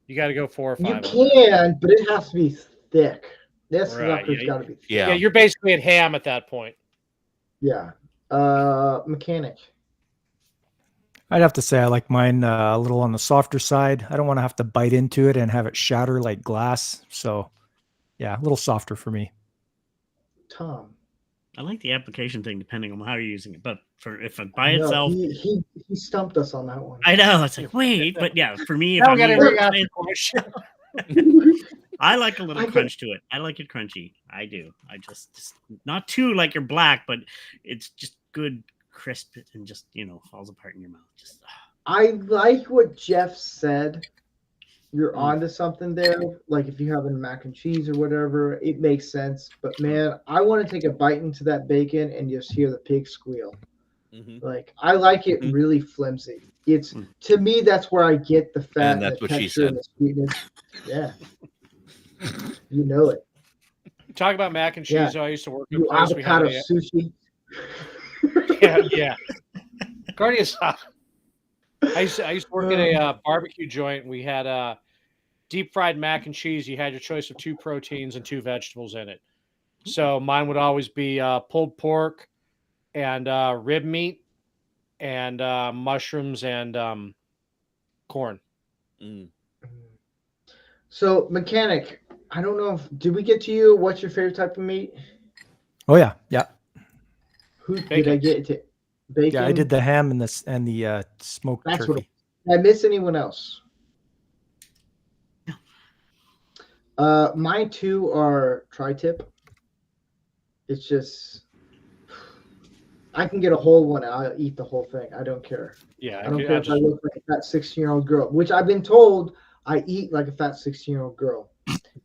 You got to go 4 or 5. You can, but it has to be thick. This Right, sucker's got to be thick. Yeah. Yeah, you're basically at ham at that point. Yeah. Mechanic. I'd have to say I like mine a little on the softer side. I don't want to have to bite into it and have it shatter like glass. So, yeah, a little softer for me. Tom. I like the application thing depending on how you're using it, but if it by itself, he stumped us on that one. I know it's like wait, but yeah, for me, if Now I'm we got to eating ring out it, the question. I like a little crunch to it. I like it crunchy. I do. I just not too like you're black, but it's just good, crisp, and just falls apart in your mouth. Just I like what Jeff said. You're onto something there. Like if you have a mac and cheese or whatever, it makes sense. But man, I want to take a bite into that bacon and just hear the pig squeal. Mm-hmm. Like I like it really flimsy. It's to me that's where I get the fat And that's the what she texture said. and the sweetness. Yeah. You know it. Talk about mac and cheese. Yeah. I used to work at a You place we had avocado sushi. yeah. Carne asada. I used to work at a barbecue joint. We had deep fried mac and cheese. You had your choice of 2 proteins and 2 vegetables in it. So mine would always be pulled pork and rib meat and mushrooms and corn. So mechanic, I don't know if did we get to you? What's your favorite type of meat? Oh yeah. Who did I get to? Bacon. Yeah, I did the ham and the smoked That's turkey. Did I miss anyone else? Mine too are tri-tip. It's just I can get a whole one. I'll eat the whole thing. I don't care. Yeah, I don't care if I look like a fat 16-year-old girl, which I've been told I eat like a fat 16-year-old girl.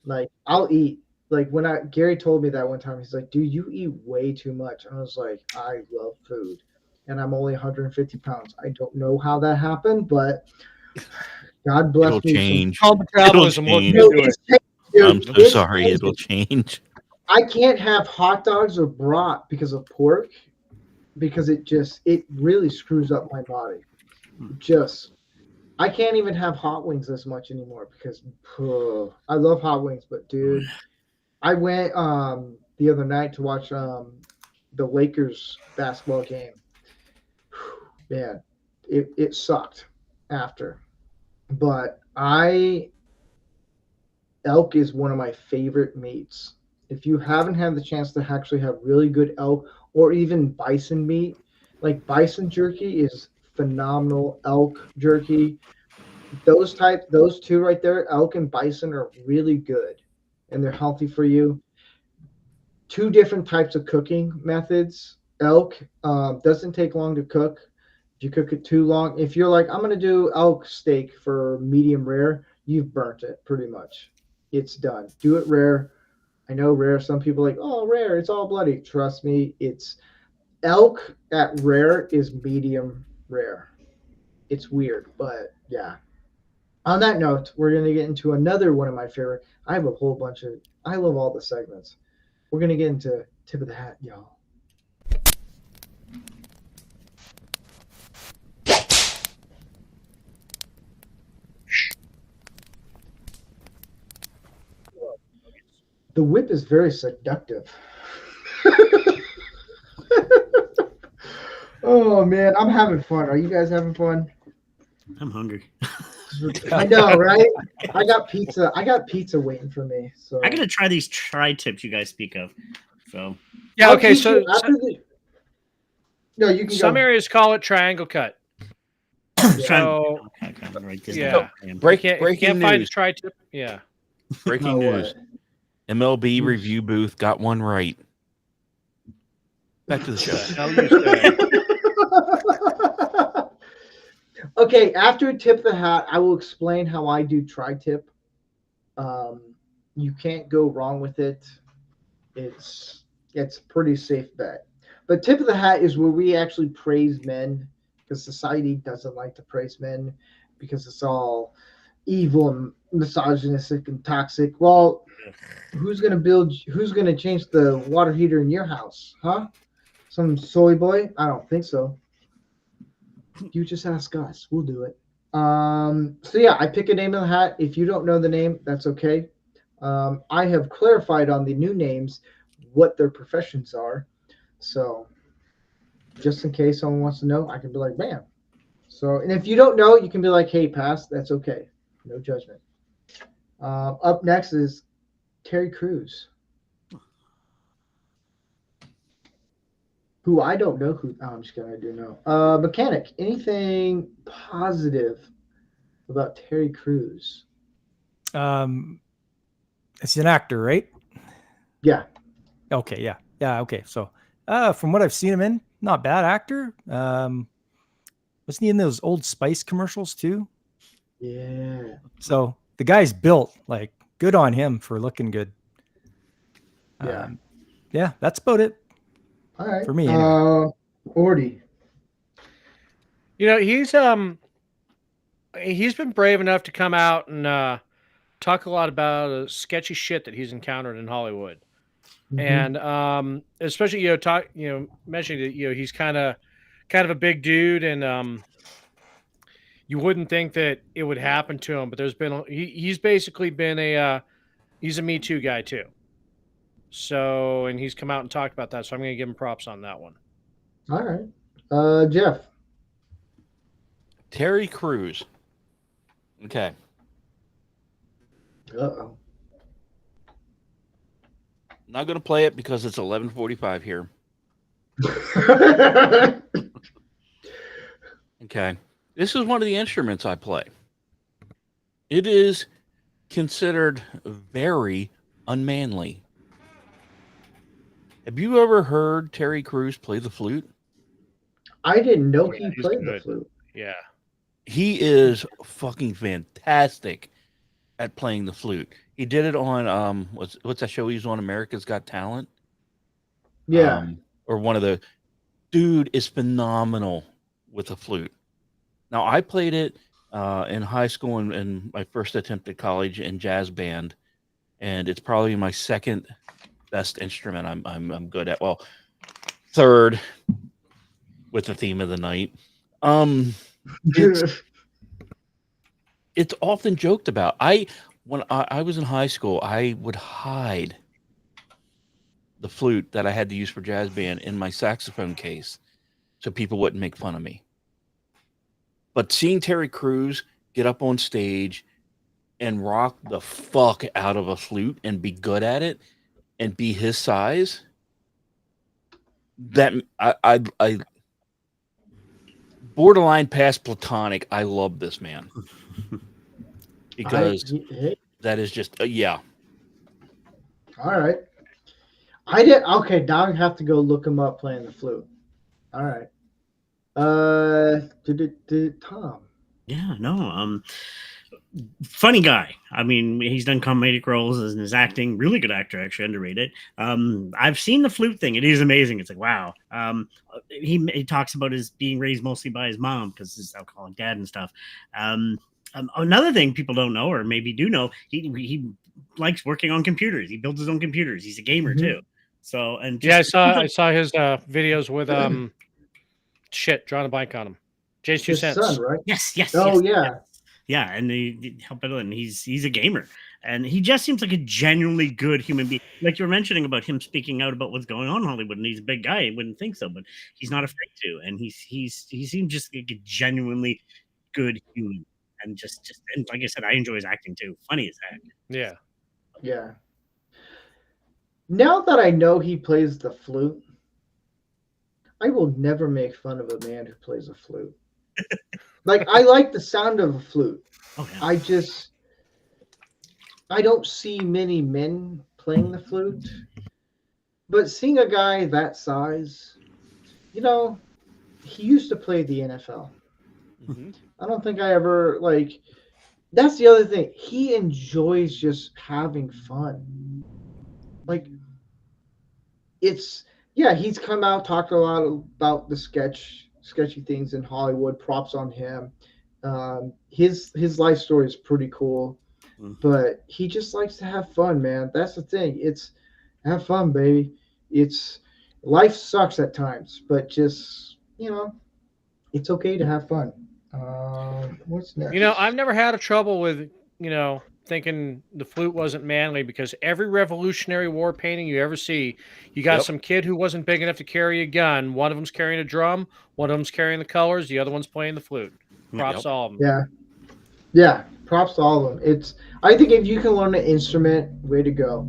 Like I'll eat. Like when Gary told me that one time, he's like, "Dude, you eat way too much." And I was like, "I love food, and I'm only 150 pounds. I don't know how that happened, but God bless It'll me." change. Call metabolism. Look change. into it. I'm so sorry. It'll change. I can't have hot dogs or brat because of pork, because it really screws up my body. I can't even have hot wings as much anymore because I love hot wings, but dude, I went the other night to watch the Lakers basketball game. Man, it sucked after, but elk is one of my favorite meats. If you haven't had the chance to actually have really good elk or even bison meat, Like bison jerky is phenomenal. Elk jerky, those two right there, elk and bison are really good, and they're healthy for you. Two different types of cooking methods. Elk doesn't take long to cook. If you cook it too long, if you're like, I'm going to do elk steak for medium rare, you've burnt it pretty much. It's done. Do it rare. I know rare. Some people are like, oh, rare. It's all bloody. Trust me, it's elk at rare is medium rare. It's weird, but yeah. On that note, we're going to get into another one of my favorite. I have a whole bunch of, I love all the segments. We're going to get into tip of the hat, y'all. The whip is very seductive. Oh man, I'm having fun. Are you guys having fun? I'm hungry. I know, right? I got pizza. I got pizza waiting for me. So I gotta try these tri-tips you guys speak of. So Yeah. I'll Okay. teach you after the. No, you can Some go. areas call it triangle cut. So right this yeah. down. Breaking find news. tri-tip. Yeah. Breaking Oh, news. what? MLB review booth got one right. Back to the show. Hell you say. Okay, after tip the hat, I will explain how I do tri-tip. You can't go wrong with it. It's a pretty safe bet. But tip of the hat is where we actually praise men, because society doesn't like to praise men because it's all evil and misogynistic and toxic. Well, who's gonna change the water heater in your house? Huh? Some soy boy? I don't think so. You just ask us. We'll do it. So yeah, I pick a name in the hat. If you don't know the name, that's okay. I have clarified on the new names what their professions are. So just in case someone wants to know, I can be like, bam. So, and if you don't know, you can be like, hey, pass. That's okay. No judgment. Up next is Terry Crews, who I don't know who. Oh, I'm just kidding. I do know. Mechanic. Anything positive about Terry Crews? It's an actor, right? Yeah. Okay, yeah, okay. So, from what I've seen him in, not bad actor. Wasn't he in those Old Spice commercials too? Yeah. So the guy's built, like, good on him for looking good. Yeah. Yeah, that's about it. All right. For me, anyway. Ordy. You know, he's been brave enough to come out and talk a lot about sketchy shit that he's encountered in Hollywood. Mm-hmm. And especially mentioning that he's kind of a big dude, and you wouldn't think that it would happen to him, but there's been he's basically been he's a Me Too guy too. So, and he's come out and talked about that, so I'm going to give him props on that one. All right. Jeff. Terry Crews. Okay. Uh-oh. Not going to play it because it's 11:45 here. Okay. This is one of the instruments I play. It is considered very unmanly. Have you ever heard Terry Crews play the flute? I didn't know Yeah, he he's played the good. flute. Yeah. He is fucking fantastic at playing the flute. He did it on what's that show he's on, America's Got Talent? Yeah. Or one of the dude is phenomenal with the flute. Now I played it in high school and my first attempt at college in jazz band, and it's probably my second best instrument I'm good at. Well, third with the theme of the night. It's often joked about. When I was in high school, I would hide the flute that I had to use for jazz band in my saxophone case so people wouldn't make fun of me. But seeing Terry Crews get up on stage and rock the fuck out of a flute and be good at it and be his size, that I borderline past platonic. I love this man because Hey, that is just yeah. all right. I did okay. Now I have to go look him up playing the flute. All right. Tom. Yeah, no. Funny guy. I mean, he's done comedic roles and his acting. Really good actor, actually, underrated. I've seen the flute thing. It is amazing. It's like wow. He talks about his being raised mostly by his mom because his alcoholic dad and stuff. Another thing people don't know, or maybe do know, he likes working on computers. He builds his own computers. He's a gamer too. So and just, I saw his videos with drawing a blank on him. Jay's 2 His cents. son, right? Yes. Oh yes, yeah. yes. Yeah, and he help it, and he's a gamer, and he just seems like a genuinely good human being. Like you were mentioning about him speaking out about what's going on in Hollywood, and he's a big guy. I wouldn't think so, but he's not afraid to, and he seems just like a genuinely good human, and just and like I said, I enjoy his acting too. Funny as heck. Yeah. Yeah. Now that I know he plays the flute, I will never make fun of a man who plays a flute. Like, I like the sound of a flute. Oh, yeah. I don't see many men playing the flute. But seeing a guy that size, he used to play the NFL. Mm-hmm. I don't think I ever, that's the other thing. He enjoys just having fun. Like, he's come out, talked a lot about the sketchy things in Hollywood. Props on him. His life story is pretty cool, but he just likes to have fun, man. That's the thing. It's have fun, baby. Life sucks at times, but just it's okay to have fun. What's next? I've never had a trouble with thinking the flute wasn't manly because every Revolutionary War painting you ever see, you got some kid who wasn't big enough to carry a gun. One of them's carrying a drum. One of them's carrying the colors. The other one's playing the flute. Props to all of them. Yeah. Props to all of them. I think if you can learn an instrument, way to go.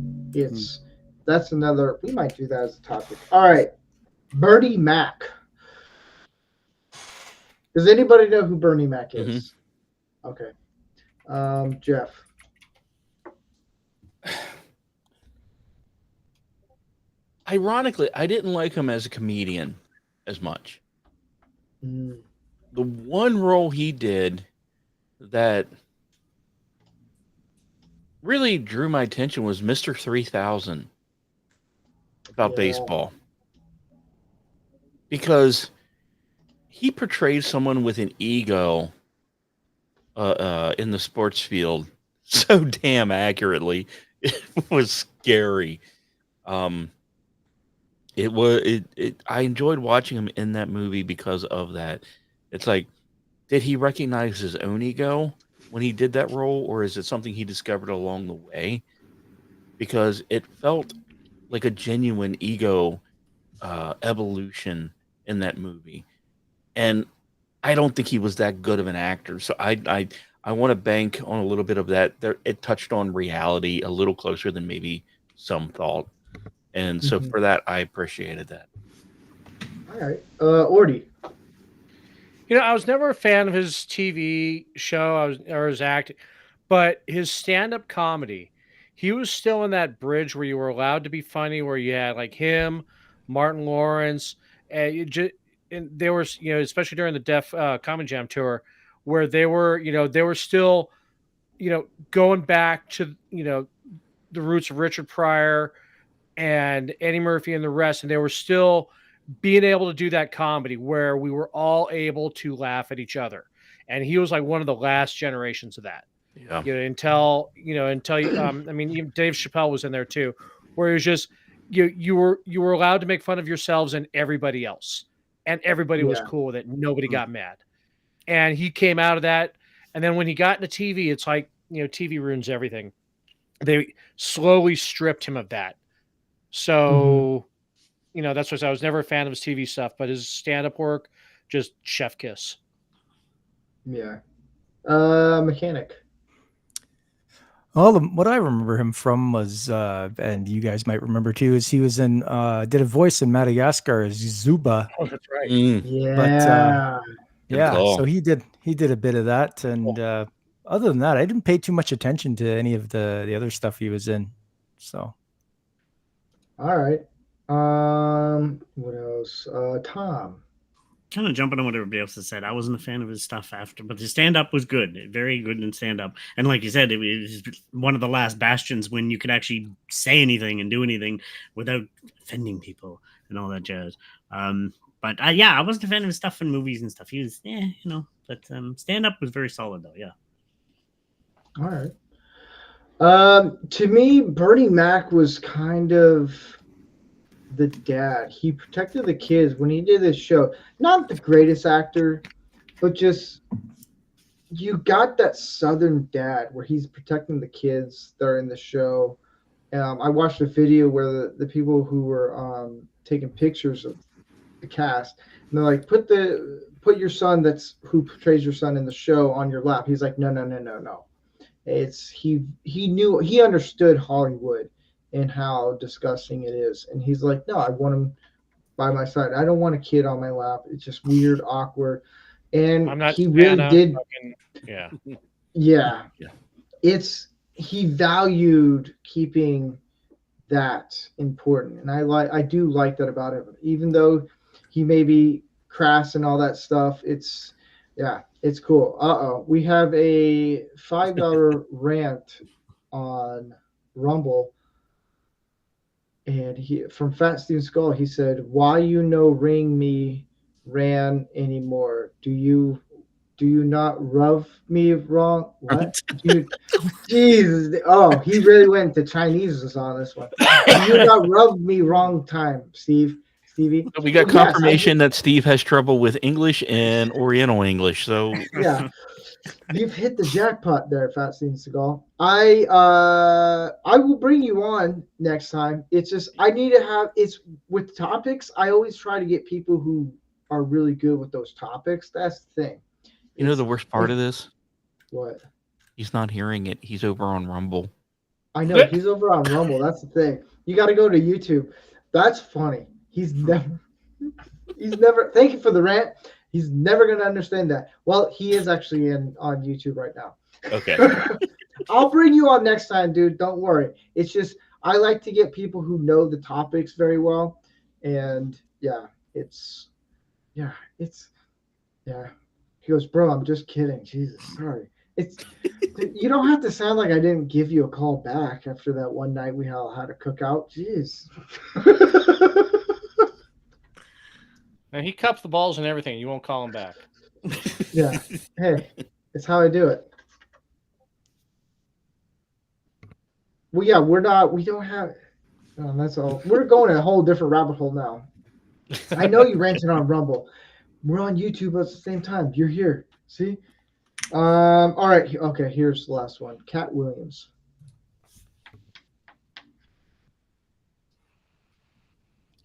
That's another. We might do that as a topic. All right, Bernie Mac. Does anybody know who Bernie Mac is? Mm-hmm. Okay. Jeff. Ironically, I didn't like him as a comedian as much. The one role he did that really drew my attention was Mr. 3000 about baseball. Because he portrayed someone with an ego in the sports field so damn accurately. It was scary. I enjoyed watching him in that movie because of that. It's like, did he recognize his own ego when he did that role, or is it something he discovered along the way? Because it felt like a genuine ego evolution in that movie. And I don't think he was that good of an actor. So I want to bank on a little bit of that. It touched on reality a little closer than maybe some thought. And so for that, I appreciated that. All right. Ordy. I was never a fan of his TV show or his acting, but his stand-up comedy, he was still in that bridge where you were allowed to be funny, where you had like him, Martin Lawrence, and they were, especially during the Def Comedy Jam tour, where they were still, going back to, the roots of Richard Pryor and Eddie Murphy and the rest, and they were still being able to do that comedy where we were all able to laugh at each other. And he was like one of the last generations of that. Yeah. Until even Dave Chappelle was in there too, where it was just, you were allowed to make fun of yourselves and everybody else. And everybody was cool with it. Nobody got mad. And he came out of that. And then when he got into TV, it's like, TV ruins everything. They slowly stripped him of that. So, that's what I was never a fan of his TV stuff, but his stand-up work, just chef kiss. Yeah. Mechanic. Well, what I remember him from was, and you guys might remember too, is he was did a voice in Madagascar as Zuba. Oh, that's right. Yeah. Yeah, call. so he did a bit of that, and other than that, I didn't pay too much attention to any of the other stuff he was in. So All right. What else? Tom. Kind of jumping on what everybody else has said. I wasn't a fan of his stuff after, but his stand up was good, very good in stand up. And like you said, it was one of the last bastions when you could actually say anything and do anything without offending people and all that jazz. But yeah, I wasn't a fan of his stuff in movies and stuff. He was, but stand up was very solid though. Yeah. All right. To me, Bernie Mac was kind of the dad. He protected the kids when he did this show. Not the greatest actor, but just you got that Southern dad where he's protecting the kids that are in the show. I watched a video where the people who were taking pictures of the cast, and they're like, put your son who portrays your son in the show on your lap. He's like, no. It's he understood Hollywood and how disgusting it is, and he's like, no, I want him by my side. I don't want a kid on my lap. It's just weird, awkward, and I'm not he really did. Yeah. He valued keeping that important, and I do like that about him, even though he may be crass and all that stuff. It's cool. We have a $5 rant on Rumble, and he from Fat Steven Skull. He said, "Why you no ring me ran anymore? Do you not rub me wrong? What? Jesus! Oh, he really went to Chinese on this one. Do you not rub me wrong time, Stevie? We got confirmation that Steve has trouble with English and Oriental English. So yeah, you've hit the jackpot there, Fat Steven Seagal. I will bring you on next time. It's just I need to have with topics. I always try to get people who are really good with those topics. That's the thing. You know the worst part of this? What? He's not hearing it. He's over on Rumble. I know he's over on Rumble. That's the thing. You got to go to YouTube. That's funny. He's never. Thank you for the rant. He's never going to understand that. Well, he is actually on YouTube right now. Okay. I'll bring you on next time, dude. Don't worry. It's just I like to get people who know the topics very well, and He goes, bro, I'm just kidding. Jesus, sorry. You don't have to sound like I didn't give you a call back after that one night we all had a cookout. Jeez. And he cups the balls and everything. You won't call him back. Yeah. Hey, it's how I do it. Well, yeah, we don't have. That's all. We're going a whole different rabbit hole now. I know you ranted on Rumble. We're on YouTube at the same time. You're here. See? All right. Okay, here's the last one. Cat Williams.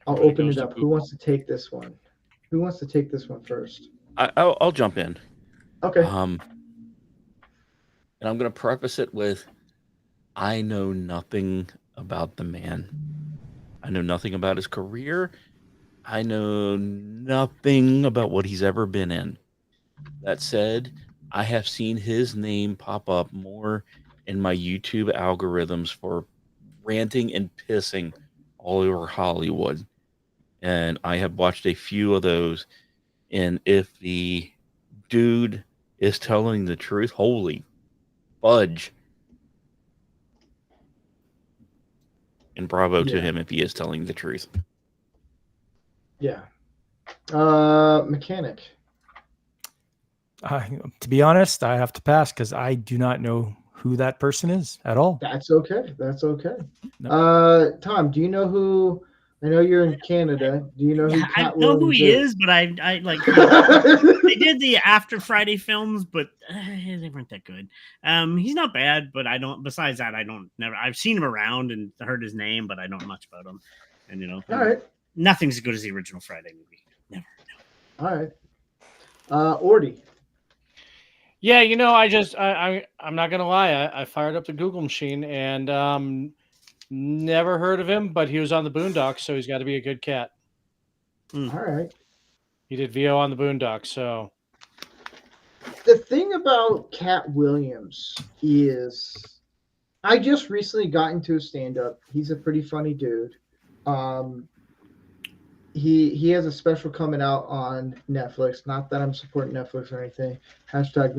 I'll open it up. Who wants to take this one? Who wants to take this one first? I'll jump in. Okay. And I'm going to preface it with, I know nothing about the man. I know nothing about his career. I know nothing about what he's ever been in. That said, I have seen his name pop up more in my YouTube algorithms for ranting and pissing all over Hollywood. And I have watched a few of those. And if the dude is telling the truth, holy fudge. And bravo to him if he is telling the truth. Yeah. Mechanic. To be honest, I have to pass because I do not know who that person is at all. That's okay. No. Tom, do you know who? I know you're in Canada. Do you know who? I know who he is, but I like. They did the After Friday films, but they weren't that good. He's not bad, but I don't. Besides that, I've seen him around and heard his name, but I don't know much about him. And all right. Nothing's as good as the original Friday movie. Never. No. All right. Ordy. Yeah, I'm not gonna lie. I fired up the Google machine and never heard of him, but he was on the Boondocks, so he's got to be a good cat. All right. He did VO on the Boondocks, so the thing about Cat Williams is I just recently got into a stand-up. He's a pretty funny dude. He has a special coming out on Netflix. Not that I'm supporting Netflix or anything. Hashtag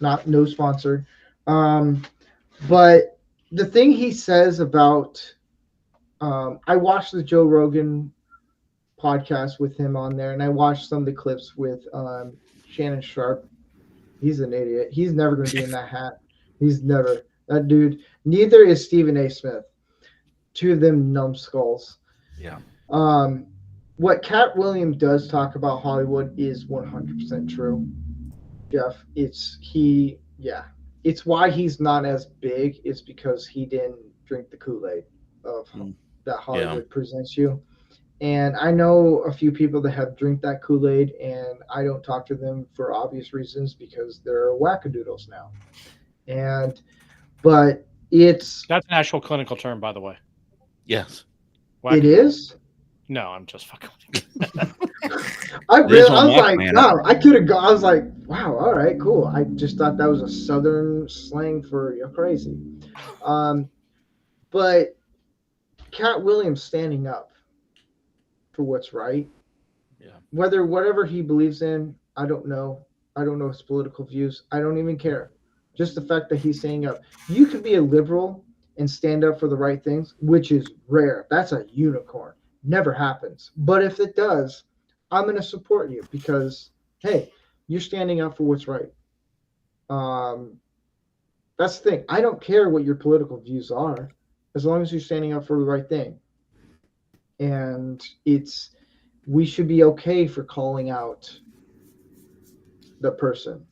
not no sponsor. But the thing he says about I watched the Joe Rogan podcast with him on there, and I watched some of the clips with Shannon Sharp. He's an idiot. He's never going to be in that hat. He's never that dude. Neither is Stephen A. Smith. Two of them numbskulls. Yeah. What Cat Williams does talk about Hollywood is 100% true. Jeff, it's why he's not as big. It's because he didn't drink the Kool-Aid of that Hollywood presents you. And I know a few people that have drank that Kool-Aid, and I don't talk to them for obvious reasons because they're wackadoodles now. But that's an actual clinical term, by the way. Yes. It is? No, I'm just fucking with you. I was like, wow, I could have gone. I was like, wow, all right, cool. I just thought that was a Southern slang for you're crazy. But Cat Williams standing up for what's right. Yeah. Whatever he believes in, I don't know. I don't know his political views. I don't even care. Just the fact that he's standing up. You could be a liberal and stand up for the right things, which is rare. That's a unicorn. Never happens. But if it does, I'm going to support you because, hey, you're standing up for what's right. That's the thing. I don't care what your political views are as long as you're standing up for the right thing. And we should be okay for calling out the person.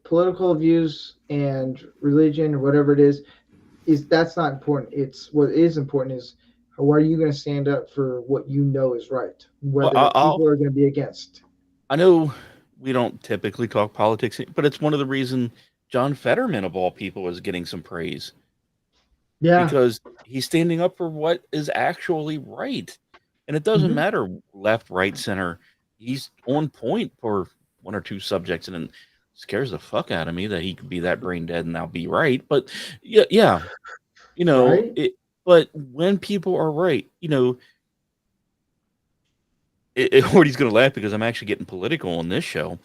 Political views and religion or whatever it is that's not important. It's what is important is how are you going to stand up for what you know is right, whether people are going to be against. I know we don't typically talk politics, but it's one of the reasons John Fetterman, of all people, is getting some praise. Yeah. Because he's standing up for what is actually right. And it doesn't matter left, right, center. He's on point for one or two subjects, and it scares the fuck out of me that he could be that brain dead and I'll be right. But yeah. You know, right? But when people are right, you know, Horty's going to laugh because I'm actually getting political on this show.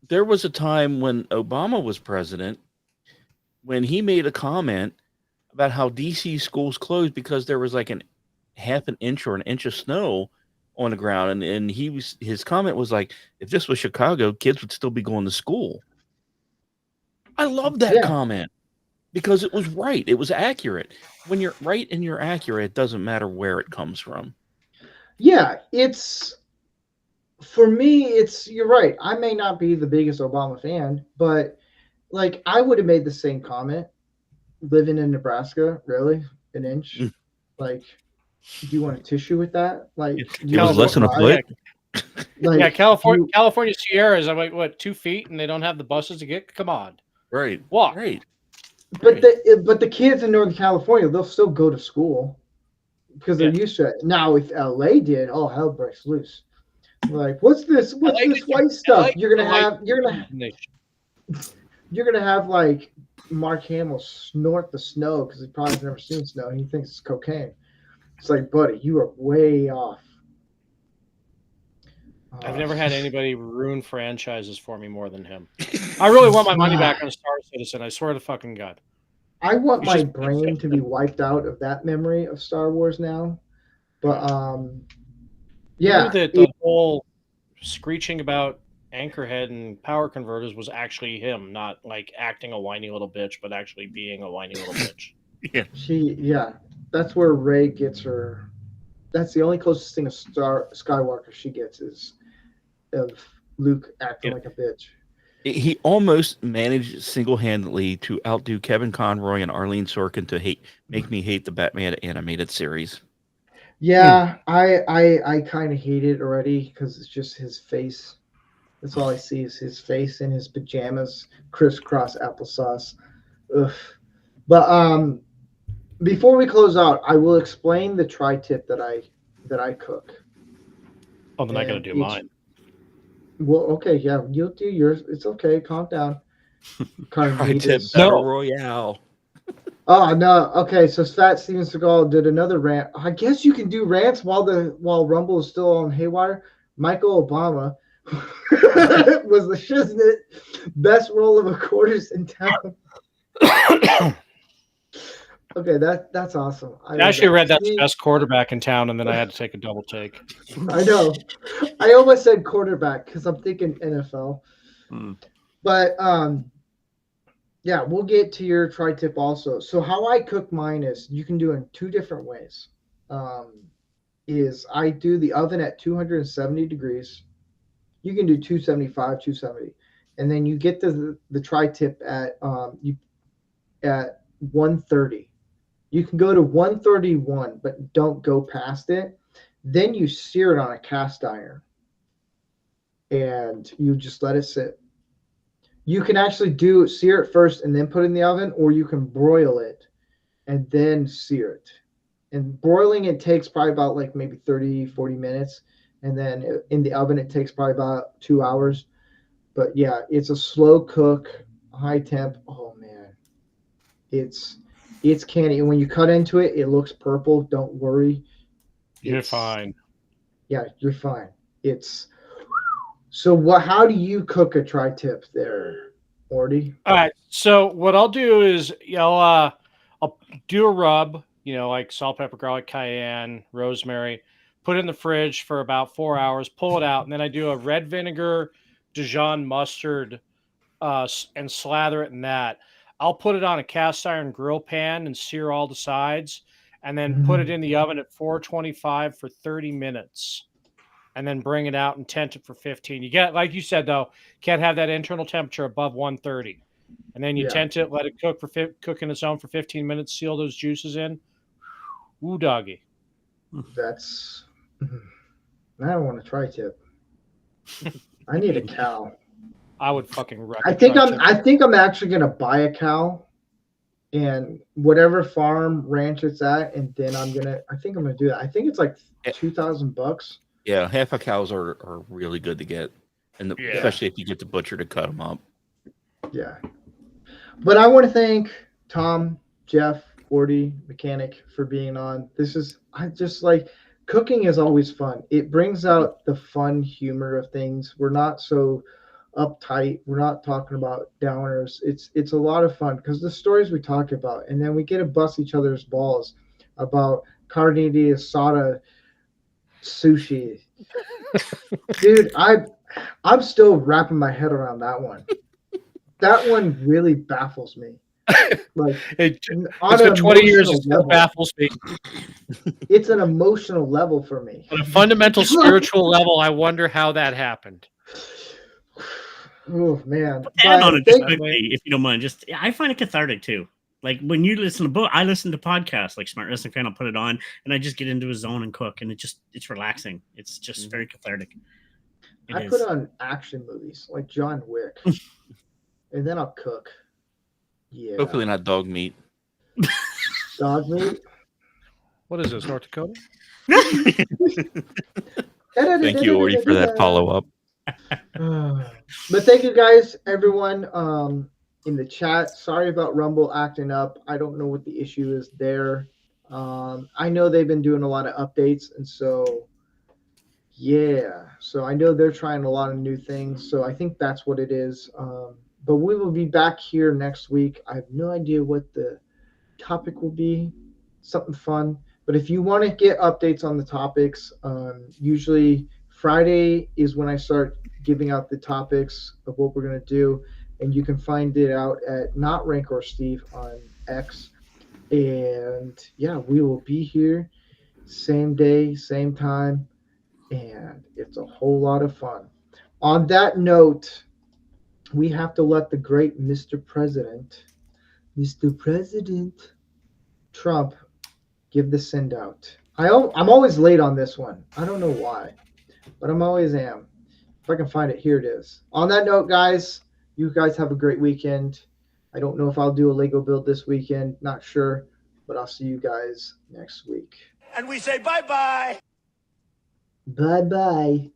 There was a time when Obama was president when he made a comment about how DC schools closed because there was like half an inch or an inch of snow on the ground. And his comment was like, if this was Chicago, kids would still be going to school. I love that comment. Because it was right. It was accurate. When you're right and you're accurate, it doesn't matter where it comes from. Yeah, for me, you're right. I may not be the biggest Obama fan, but like I would have made the same comment living in Nebraska, really? An inch? Like, do you want a tissue with that? Like, it was less than a foot. Like, California Sierras are like, what, 2 feet, and they don't have the buses to get? Come on. Right. Walk. Right. But the kids in Northern California, they'll still go to school because they're used to it. Now, if LA did, oh, hell breaks loose. Like, what's this white stuff? You're gonna have like Mark Hamill snort the snow because he probably has never seen snow and he thinks it's cocaine. It's like, buddy, you are way off. I've never had anybody ruin franchises for me more than him. I really want my money back on Star Citizen. I swear to fucking God. I want my brain to be wiped out of that memory of Star Wars now. But the whole screeching about Anchorhead and power converters was actually him, not like acting a whiny little bitch, but actually being a whiny little bitch. That's where Rey gets her. That's the only closest thing of Skywalker she gets is of Luke acting like a bitch. He almost managed single-handedly to outdo Kevin Conroy and Arlene Sorkin to make me hate the Batman animated series. Yeah, I kind of hate it already because it's just his face. That's all I see is his face in his pajamas, crisscross applesauce. Ugh. But before we close out, I will explain the tri-tip that I cook. Oh, they're not going to do mine. Well, okay, yeah, you'll do yours. It's okay. Calm down. Tri-tip Carnitas. battle No. royale. Oh no. Okay, so Fat Steven Seagal did another rant. I guess you can do rants while Rumble is still on haywire. Michael Obama was the shiznit best roll of a quarters in town. Okay, that's awesome. I actually read that's the See, best quarterback in town, and then I had to take a double take. I know. I almost said quarterback because I'm thinking NFL. But yeah, we'll get to your tri-tip also. So how I cook mine is you can do it in two different ways. Is I do the oven at 270 degrees. You can do 275, 270, and then you get the tri-tip at 130. You can go to 131, but don't go past it. Then you sear it on a cast iron, and you just let it sit. You can actually sear it first and then put it in the oven, or you can broil it and then sear it. And broiling it takes probably about like maybe 30, 40 minutes. And then in the oven, it takes probably about 2 hours. But yeah, it's a slow cook, high temp. Oh man, it's candy. And when you cut into it, it looks purple. Don't worry. You're fine. Yeah, you're fine. So how do you cook a tri-tip there, Orty? All right. So what I'll do is I'll do a rub, like salt, pepper, garlic, cayenne, rosemary, put it in the fridge for about 4 hours, pull it out, and then I do a red vinegar Dijon mustard and slather it in that. I'll put it on a cast iron grill pan and sear all the sides, and then put it in the oven at 425 for 30 minutes. And then bring it out and tent it for 15. You get, like you said, though, can't have that internal temperature above 130. And then you tent it, let it cook in its own for 15 minutes, seal those juices in. Ooh, doggy. That's. I don't want a tri-tip. I need a cow. I would fucking wreck. I think I'm actually gonna buy a cow, and whatever farm ranch it's at, and then I think I'm gonna do that. I think it's like $2,000. Yeah, half a cows are really good to get, and especially if you get the butcher to cut them up. Yeah, but I want to thank Tom, Jeff, Orty, Mechanic for being on. I just like cooking is always fun. It brings out the fun humor of things. We're not so uptight. We're not talking about downers. It's a lot of fun because the stories we talk about, and then we get to bust each other's balls about carne asada sushi. Dude, I'm still wrapping my head around that one. That one really baffles me. Like it's been 20 years, it still baffles me. It's an emotional level for me. On a fundamental spiritual level, I wonder how that happened. Oh man. And on it, if you don't mind, I find it cathartic too. Like when you listen to book, I listen to podcasts like Smart Wrestling Fan. I'll put it on, and I just get into a zone and cook, and it's relaxing. It's just very cathartic. I put on action movies like John Wick, and then I'll cook. Yeah. Hopefully not dog meat. Dog meat. What is this, North Dakota? Thank you, Orty, for that follow-up. But thank you guys, everyone. In the chat, sorry about Rumble acting up. I don't know what the issue is there. I know they've been doing a lot of updates, and so I know they're trying a lot of new things, so I think that's what it is. But we will be back here next week. I have no idea what the topic will be. Something fun. But if you want to get updates on the topics, usually Friday is when I start giving out the topics of what we're going to do. And you can find it out at Not rancorsteve on X. And yeah, we will be here same day, same time. And it's a whole lot of fun. On that note, we have to let the great Mr. President Trump give the send out. I'm always late on this one. I don't know why, but I'm always am. If I can find it, here it is. On that note, guys, you guys have a great weekend. I don't know if I'll do a Lego build this weekend. Not sure, but I'll see you guys next week. And we say bye-bye. Bye-bye.